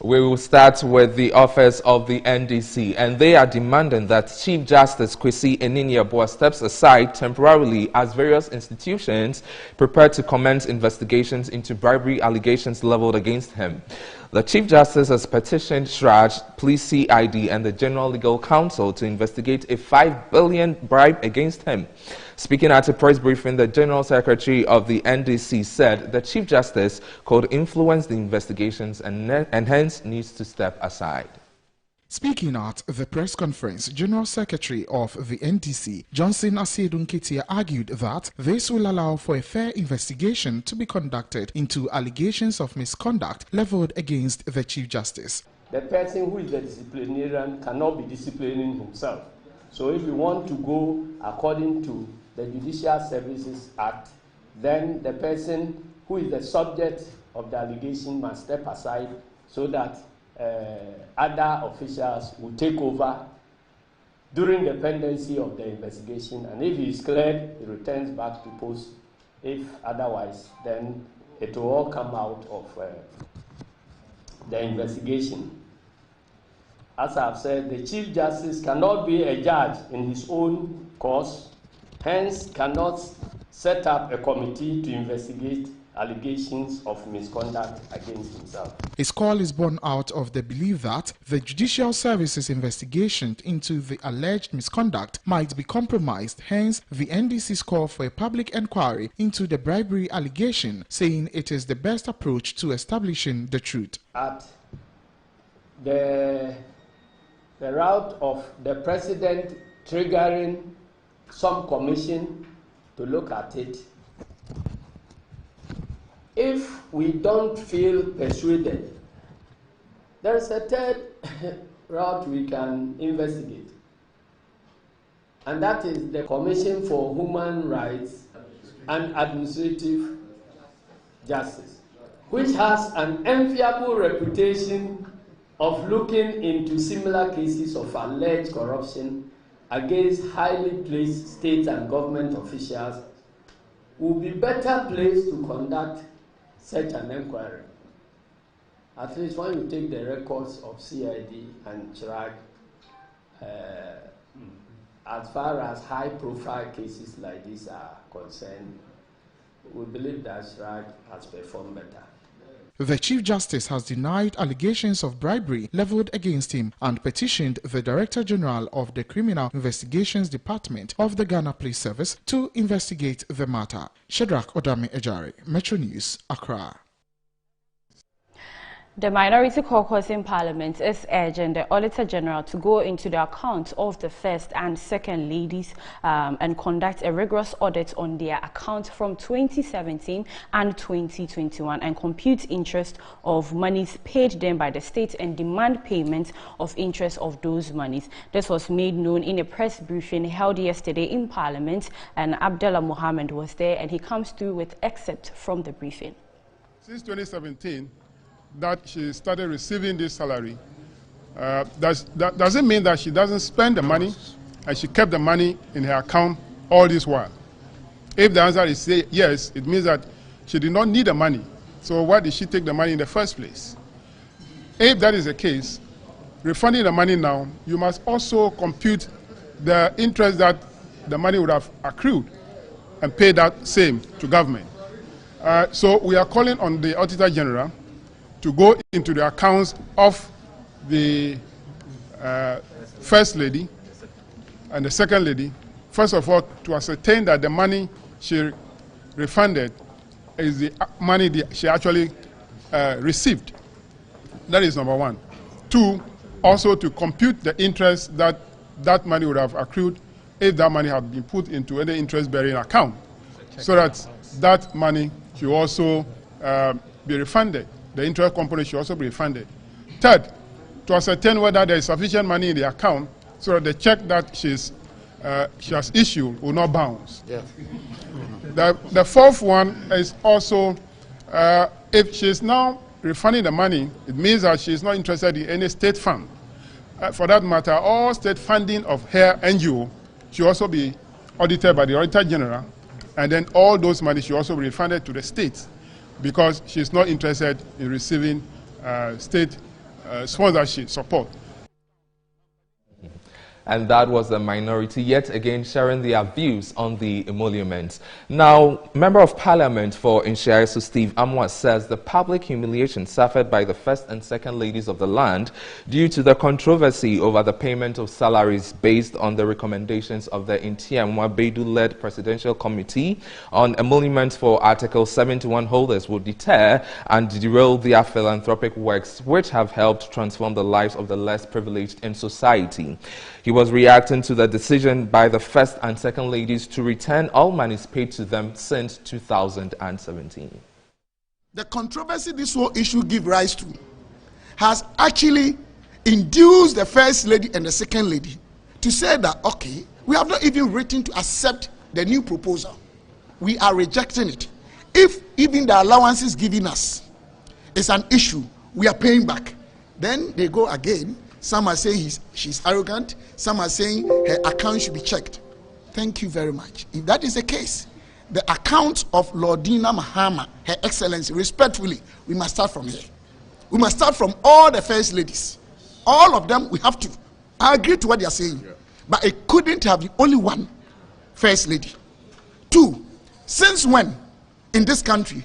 We will start with the office of the NDC, and they are demanding that Chief Justice Kwesi Enin-Yeboah steps aside temporarily as various institutions prepare to commence investigations into bribery allegations leveled against him. The Chief Justice has petitioned SHRAJ, Police CID, and the General Legal Counsel to investigate a 5 billion bribe against him. Speaking at a press briefing, the General Secretary of the NDC said the Chief Justice could influence the investigations and hence needs to step aside. Speaking at the press conference, General Secretary of the NDC, Johnson Asiedu Nketia, argued that this will allow for a fair investigation to be conducted into allegations of misconduct leveled against the Chief Justice. The person who is the disciplinarian cannot be disciplining himself. So if we want to go according to the Judicial Services Act, then the person who is the subject of the allegation must step aside so that other officials will take over during the pendency of the investigation, and if he is cleared, he returns back to post. If otherwise, then it will all come out of the investigation. As I've said, the Chief Justice cannot be a judge in his own cause, hence cannot set up a committee to investigate allegations of misconduct against himself. His call is born out of the belief that the Judicial Services investigation into the alleged misconduct might be compromised, hence the NDC's call for a public inquiry into the bribery allegation, saying it is the best approach to establishing the truth. At the route of the President triggering some commission to look at it. If we don't feel persuaded, there is a third route we can investigate, and that is the Commission for Human Rights and Administrative Justice, which has an enviable reputation of looking into similar cases of alleged corruption against highly placed state and government officials, will be better placed to conduct such an inquiry. At least when you take the records of CID and CHRAG, as far as high-profile cases like this are concerned, we believe that CHRAG has performed better. The Chief Justice has denied allegations of bribery leveled against him and petitioned the Director General of the Criminal Investigations Department of the Ghana Police Service to investigate the matter. Shadrach Odame Ejari, Metro News, Accra. The Minority Caucus in Parliament is urging the Auditor General to go into the accounts of the First and Second Ladies and conduct a rigorous audit on their accounts from 2017 and 2021 and compute interest of monies paid them by the state and demand payment of interest of those monies. This was made known in a press briefing held yesterday in Parliament, and Abdullah Mohammed was there, and he comes through with excerpt from the briefing. Since 2017, that she started receiving this salary, doesn't mean that she doesn't spend the money and she kept the money in her account all this while. If the answer is yes, it means that she did not need the money. So why did she take the money in the first place? If that is the case, refunding the money now, you must also compute the interest that the money would have accrued and pay that same to government. So we are calling on the Auditor General to go into the accounts of the First Lady and the Second Lady, first of all, to ascertain that the money she refunded is the money she actually received. That is number one. Two, also to compute the interest that that money would have accrued if that money had been put into any interest-bearing account, so that that money should also be refunded. The interest component should also be refunded. Third, to ascertain whether there is sufficient money in the account so that the check that she has issued will not bounce. Yeah. The fourth one is also, if she is now refunding the money, it means that she is not interested in any state fund. For that matter, all state funding of her NGO should also be audited by the Auditor General, and then all those money should also be refunded to the states, because she is not interested in receiving state sponsorship support. And that was the minority yet again sharing their views on the emoluments. Now, Member of Parliament for Nshaisu Steve Amwa says the public humiliation suffered by the First and Second Ladies of the land due to the controversy over the payment of salaries based on the recommendations of the Ntiamwa Beidou-led Presidential Committee on emoluments for Article 71 holders will deter and derail their philanthropic works, which have helped transform the lives of the less privileged in society. He was reacting to the decision by the First and Second Ladies to return all monies paid to them since 2017. The controversy this whole issue gives rise to has actually induced the First Lady and the Second Lady to say that, okay, we have not even written to accept the new proposal. We are rejecting it. If even the allowances given us is an issue, we are paying back. Then they go again. Some are saying she's arrogant. Some are saying her account should be checked. Thank you very much. If that is the case, the account of Lordina Mahama, Her Excellency, respectfully, we must start from here. We must start from all the First Ladies. All of them, we have to. I agree to what they are saying. Yeah. But it couldn't have been only one First Lady. Two, since when in this country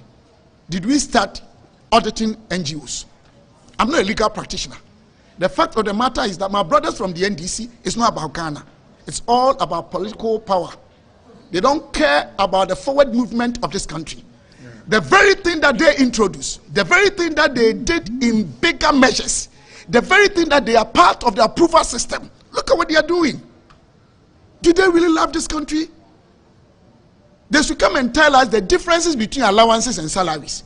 did we start auditing NGOs? I'm not a legal practitioner. The fact of the matter is that my brothers from the NDC, it's not about Ghana. It's all about political power. They don't care about the forward movement of this country. Yeah. The very thing that they introduced, the very thing that they did in bigger measures, the very thing that they are part of the approval system, look at what they are doing. Do they really love this country? They should come and tell us the differences between allowances and salaries.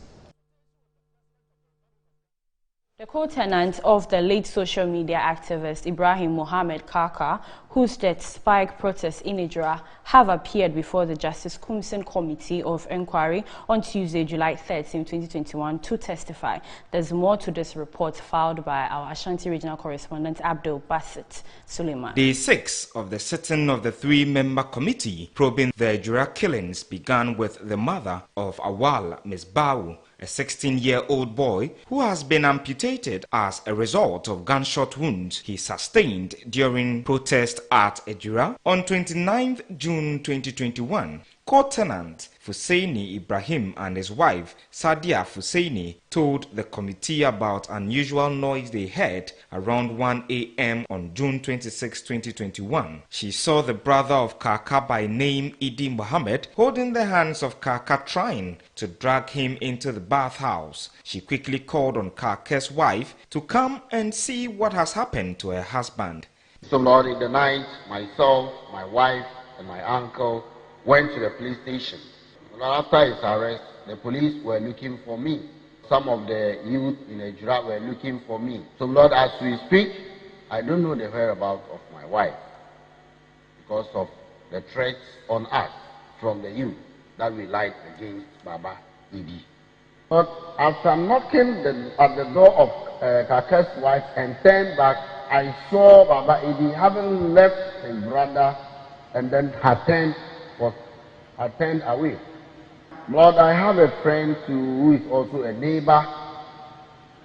The co-tenant of the late social media activist Ibrahim Mohammed Kaka, whose death spiked protests in Ejura, have appeared before the Justice Kumsin Committee of Inquiry on Tuesday, July 13, 2021, to testify. There's more to this report filed by our Ashanti regional correspondent Abdul Basit Suleiman. Day 6 of the sitting of the 3-member committee probing the Ejura killings began with the mother of Awal, Ms. Bawu, a 16-year-old boy who has been amputated as a result of gunshot wounds he sustained during protest at Ejura on 29th June 2021. Co-tenant Fuseini Ibrahim and his wife Sadia Fuseini told the committee about unusual noise they heard around 1 a.m. on June 26, 2021. She saw the brother of Kaka by name Idi Mohammed holding the hands of Kaka trying to drag him into the bathhouse. She quickly called on Kaka's wife to come and see what has happened to her husband. So Lord, in the night, myself, my wife, and my uncle went to the police station. After his arrest, the police were looking for me. Some of the youth in Ejura were looking for me. So Lord, as we speak, I don't know the whereabouts of my wife because of the threats on us from the youth that we light against Baba Idi. But after knocking at the door of Kaka's wife and turned back, I saw Baba Idi having left his brother and then had turned away. Lord, I have a friend who is also a neighbor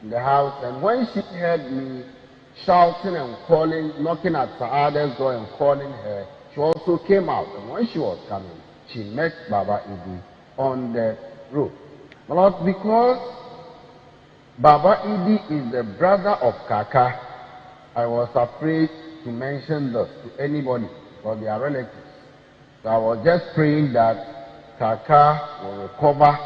in the house, and when she heard me shouting and calling, knocking at Saada's door and calling her, she also came out. And when she was coming, she met Baba Idi on the road. Lord, because Baba Idi is the brother of Kaka, I was afraid to mention this to anybody because they are relatives. So I was just praying that Kaka will recover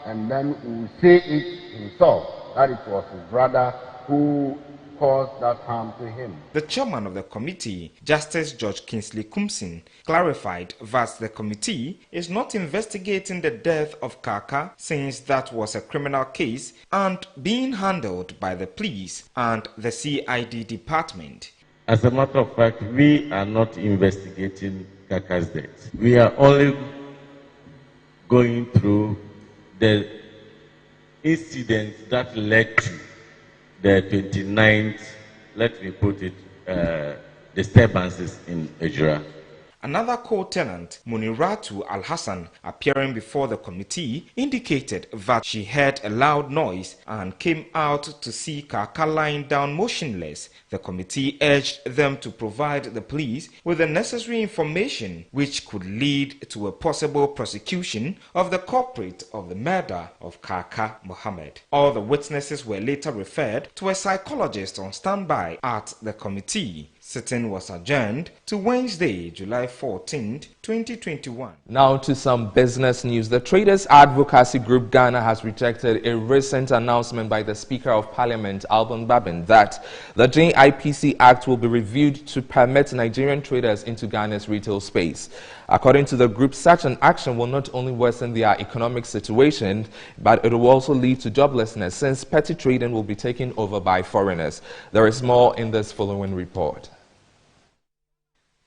and then will say it himself that it was his brother who caused that harm to him. The chairman of the committee, Justice George Kingsley Kumsin, clarified that the committee is not investigating the death of Kaka since that was a criminal case and being handled by the police and the CID department. As a matter of fact, we are not investigating Kaka's death. We are only going through the incidents that led to the 29th, let me put it, disturbances in Ejura. Another co-tenant, Muniratu Al-Hassan, appearing before the committee, indicated that she heard a loud noise and came out to see Kaka lying down motionless. The committee urged them to provide the police with the necessary information which could lead to a possible prosecution of the culprit of the murder of Kaka Mohammed. All the witnesses were later referred to a psychologist on standby at the committee. Sitting was adjourned to Wednesday, July 14, 2021. Now to some business news. The Traders Advocacy Group Ghana has rejected a recent announcement by the Speaker of Parliament, Alban Babin, that the JIPC Act will be reviewed to permit Nigerian traders into Ghana's retail space. According to the group, such an action will not only worsen their economic situation, but it will also lead to joblessness since petty trading will be taken over by foreigners. There is more in this following report.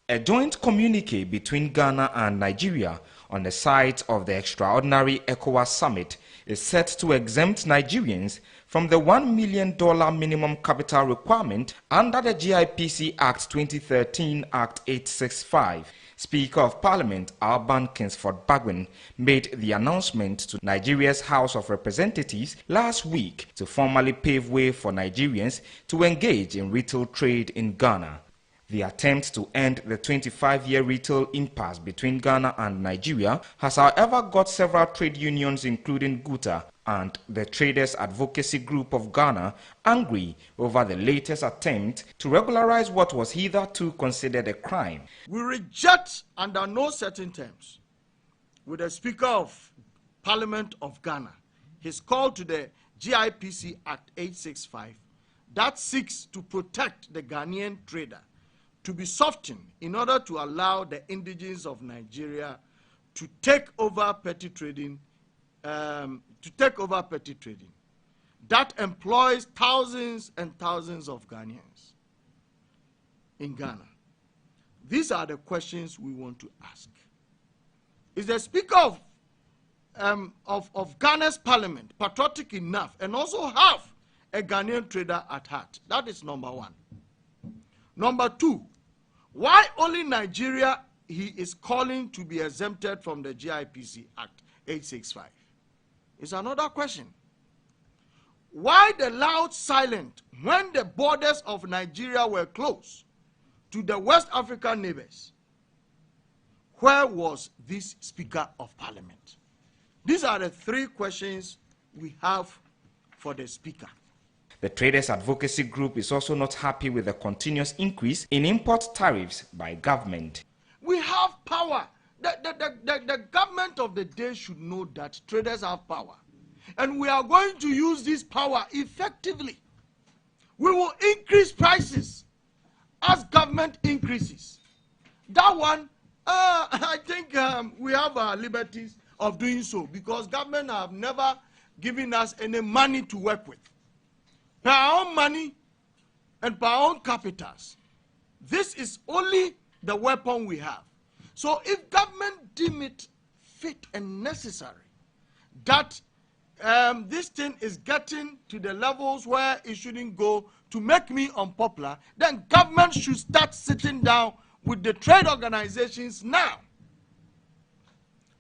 A joint communique between Ghana and Nigeria on the site of the extraordinary ECOWAS summit is set to exempt Nigerians from the $1 million minimum capital requirement under the GIPC Act 2013 Act 865. Speaker of Parliament Alban Kingsford Bagwin made the announcement to Nigeria's House of Representatives last week to formally pave way for Nigerians to engage in retail trade in Ghana. The attempt to end the 25-year retail impasse between Ghana and Nigeria has, however, got several trade unions, including GUTA and the Traders Advocacy Group of Ghana, angry over the latest attempt to regularize what was hitherto considered a crime. We reject under no certain terms, with the Speaker of Parliament of Ghana, his call to the GIPC Act 865 that seeks to protect the Ghanaian trader to be softened in order to allow the indigenes of Nigeria to take over petty trading, that employs thousands and thousands of Ghanaians in Ghana. These are the questions we want to ask. Is the Speaker of Ghana's Parliament patriotic enough and also have a Ghanaian trader at heart? That is number one. Number two, why only Nigeria he is calling to be exempted from the GIPC Act 865? It's another question. Why the loud silent when the borders of Nigeria were closed to the West African neighbors? Where was this Speaker of Parliament? These are the three questions we have for the Speaker. The Traders Advocacy Group is also not happy with the continuous increase in import tariffs by government. We have power. The government of the day should know that traders have power. And we are going to use this power effectively. We will increase prices as government increases. That one, I think we have our liberties of doing so because government have never given us any money to work with. Per our own money and per our own capitals. This is only the weapon we have. So if government deem it fit and necessary that this thing is getting to the levels where it shouldn't go to make me unpopular, then government should start sitting down with the trade organizations now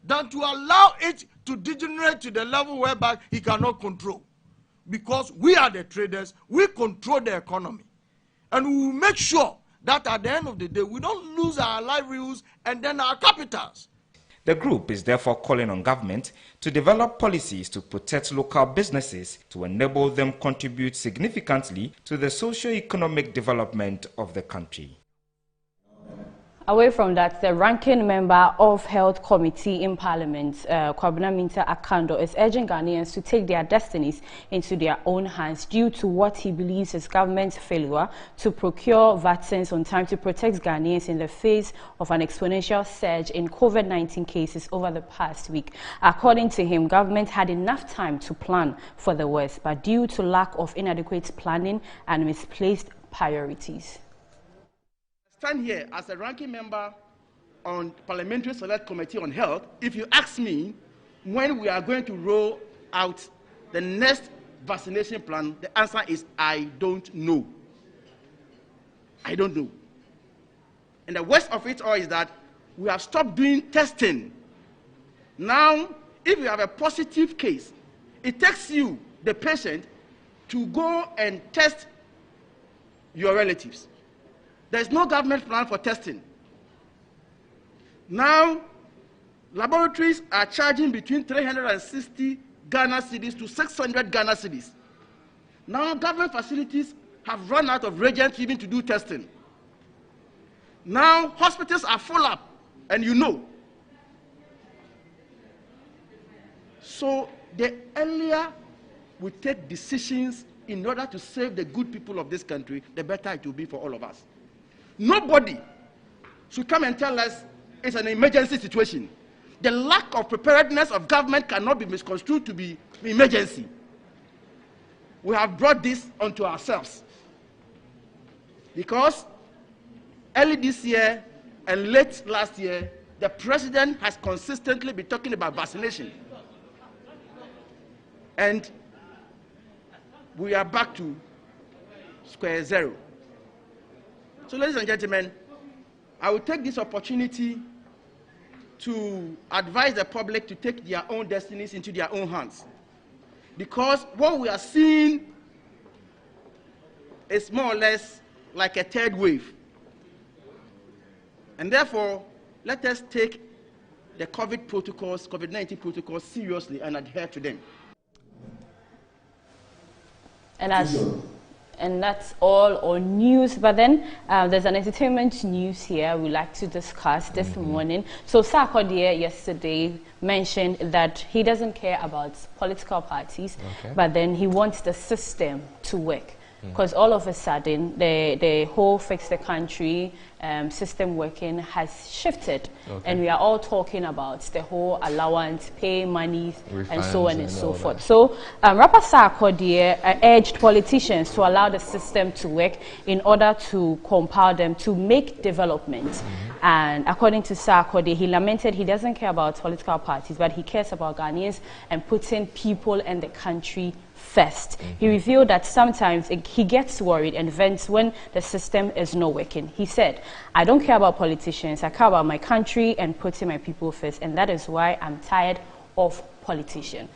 than to allow it to degenerate to the level whereby he cannot control. Because we are the traders, we control the economy. And we will make sure that at the end of the day, we don't lose our livelihoods and then our capitals. The group is therefore calling on government to develop policies to protect local businesses to enable them contribute significantly to the socio-economic development of the country. Away from that, the ranking member of Health Committee in Parliament, Kwabena Minta Akando, is urging Ghanaians to take their destinies into their own hands due to what he believes is government's failure to procure vaccines on time to protect Ghanaians in the face of an exponential surge in COVID-19 cases over the past week. According to him, government had enough time to plan for the worst, but due to lack of inadequate planning and misplaced priorities. Stand here as a ranking member on Parliamentary Select Committee on Health. If you ask me when we are going to roll out the next vaccination plan, the answer is I don't know. I don't know. And the worst of it all is that we have stopped doing testing. Now, if you have a positive case, it takes you, the patient, to go and test your relatives. There's no government plan for testing. Now, laboratories are charging between 360 Ghana cedis to 600 Ghana cedis. Now, government facilities have run out of reagents even to do testing. Now, hospitals are full up, and you know. So, the earlier we take decisions in order to save the good people of this country, the better it will be for all of us. Nobody should come and tell us it's an emergency situation. The lack of preparedness of government cannot be misconstrued to be emergency. We have brought this onto ourselves. Because early this year and late last year, the president has consistently been talking about vaccination. And we are back to square zero. So, ladies and gentlemen, I will take this opportunity to advise the public to take their own destinies into their own hands. Because what we are seeing is more or less like a third wave. And therefore, let us take the COVID-19 protocols seriously and adhere to them. And that's all on news. But then there's an entertainment news here we'd like to discuss this morning. So Sarkodie yesterday mentioned that he doesn't care about political parties, but then he wants the system to work. because all of a sudden the whole Fix the Country system working has shifted, and we are all talking about the whole allowance, pay monies, and so on and so forth. So Rapper Sarkodie urged politicians to allow the system to work in order to compel them to make development. And according to Sarkodie, he lamented he doesn't care about political parties, but he cares about Ghanaians and putting people and the country first. He revealed that sometimes he gets worried and vents when the system is not working. He said, I don't care about politicians, I care about my country and putting my people first, and that is why I'm tired of politicians.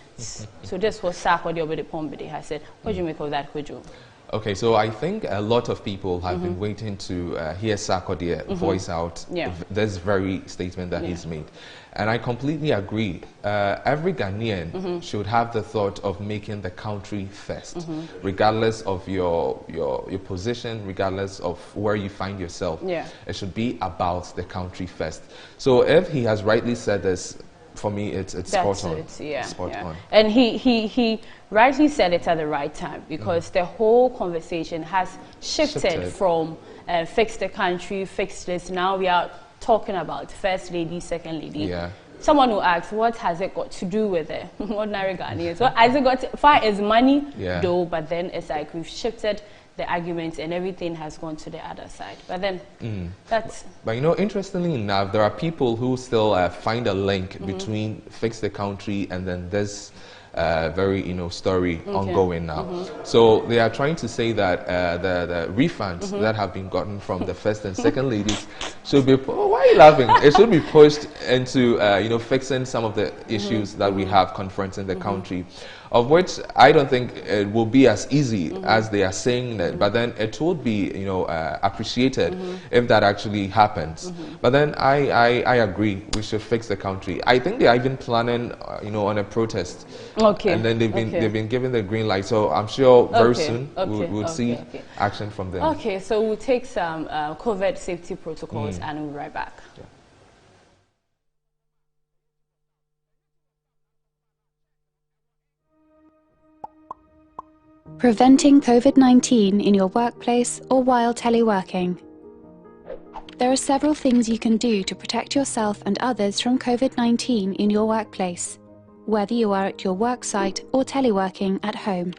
So this was Sarkodie Obede Pombede has said. What do you make of that, Kwejo? Okay, so I think a lot of people have been waiting to hear Sarkodie voice out this very statement that he's made. And I completely agree. Every Ghanaian should have the thought of making the country first, regardless of your position, regardless of where you find yourself. It should be about the country first. So if he has rightly said this, for me, it's spot on. Spot on. And he rightly said it at the right time, because the whole conversation has shifted from fix the country, fix this. Now we are talking about first lady, second lady. Someone who asks, what has it got to do with it? Ordinary Ghanaians. What has it got to, far as money, though, but then it's like we've shifted the arguments and everything has gone to the other side. But then that's... But you know, interestingly enough, there are people who still find a link between Fix the Country and then this very, story ongoing now. So they are trying to say that the refunds that have been gotten from the first and second ladies should be, why are you laughing? It should be pushed into, fixing some of the issues that we have confronting the country, of which I don't think it will be as easy as they are saying that, but then it would be, appreciated if that actually happens. But then I agree, we should fix the country. I think they are even planning, on a protest. And then they've been given the green light. So I'm sure very soon we'll see action from them. Okay, so we'll take some COVID safety protocols and we'll be right back. Preventing COVID-19 in your workplace or while teleworking. There are several things you can do to protect yourself and others from COVID-19 in your workplace, whether you are at your work site or teleworking at home.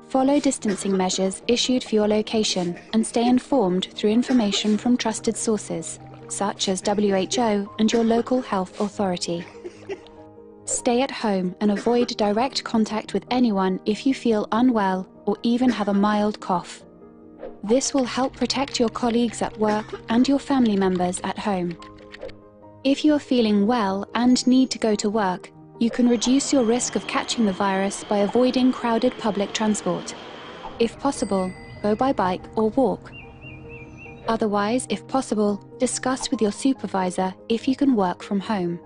Follow distancing measures issued for your location and stay informed through information from trusted sources, such as WHO and your local health authority. Stay at home and avoid direct contact with anyone if you feel unwell or even have a mild cough. This will help protect your colleagues at work and your family members at home. If you are feeling well and need to go to work, you can reduce your risk of catching the virus by avoiding crowded public transport. If possible, go by bike or walk. Otherwise, if possible, discuss with your supervisor if you can work from home.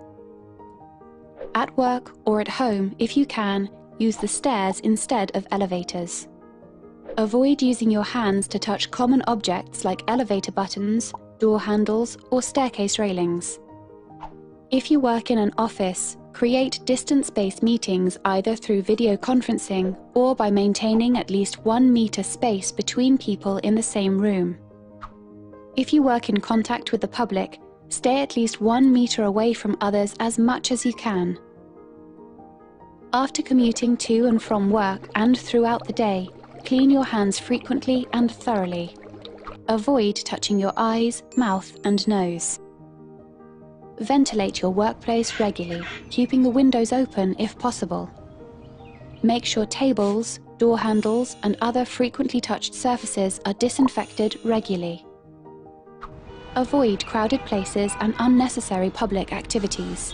At work or at home, if you can, use the stairs instead of elevators. Avoid using your hands to touch common objects like elevator buttons, door handles, or staircase railings. If you work in an office, create distance-based meetings either through video conferencing or by maintaining at least 1 meter space between people in the same room. If you work in contact with the public, stay at least 1 meter away from others as much as you can. After commuting to and from work and throughout the day, clean your hands frequently and thoroughly. Avoid touching your eyes, mouth, and nose. Ventilate your workplace regularly, keeping the windows open if possible. Make sure tables, door handles, and other frequently touched surfaces are disinfected regularly. Avoid crowded places and unnecessary public activities.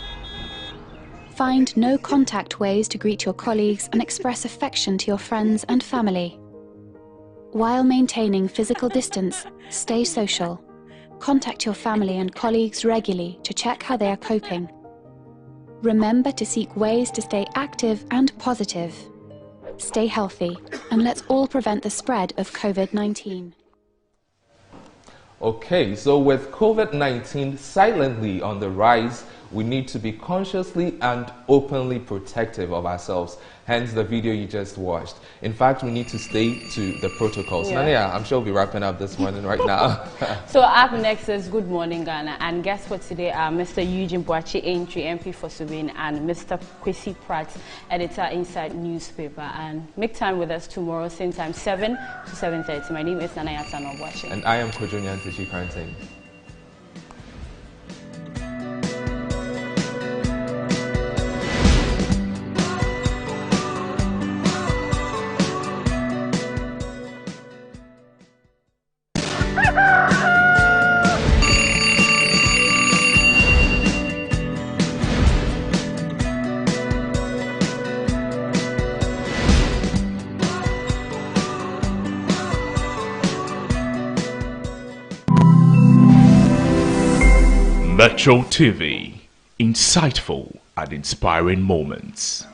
Find no-contact ways to greet your colleagues and express affection to your friends and family. While maintaining physical distance, stay social. Contact your family and colleagues regularly to check how they are coping. Remember to seek ways to stay active and positive. Stay healthy, and let's all prevent the spread of COVID-19. Okay, so with COVID-19 silently on the rise, we need to be consciously and openly protective of ourselves. Hence the video you just watched. In fact, we need to stay to the protocols. Yeah. Nania, I'm sure we'll be wrapping up this morning right now. So up next is Good Morning Ghana, and guests for today are Mr. Eugene Boachi Entry, MP for Subin, and Mr. Kwesi Pratt, editor inside newspaper. And make time with us tomorrow, same time, 7 to 7:30. My name is Nana Yatano Boachi. And I am Kojo Nyantichi Quarantine. Metro TV, insightful and inspiring moments.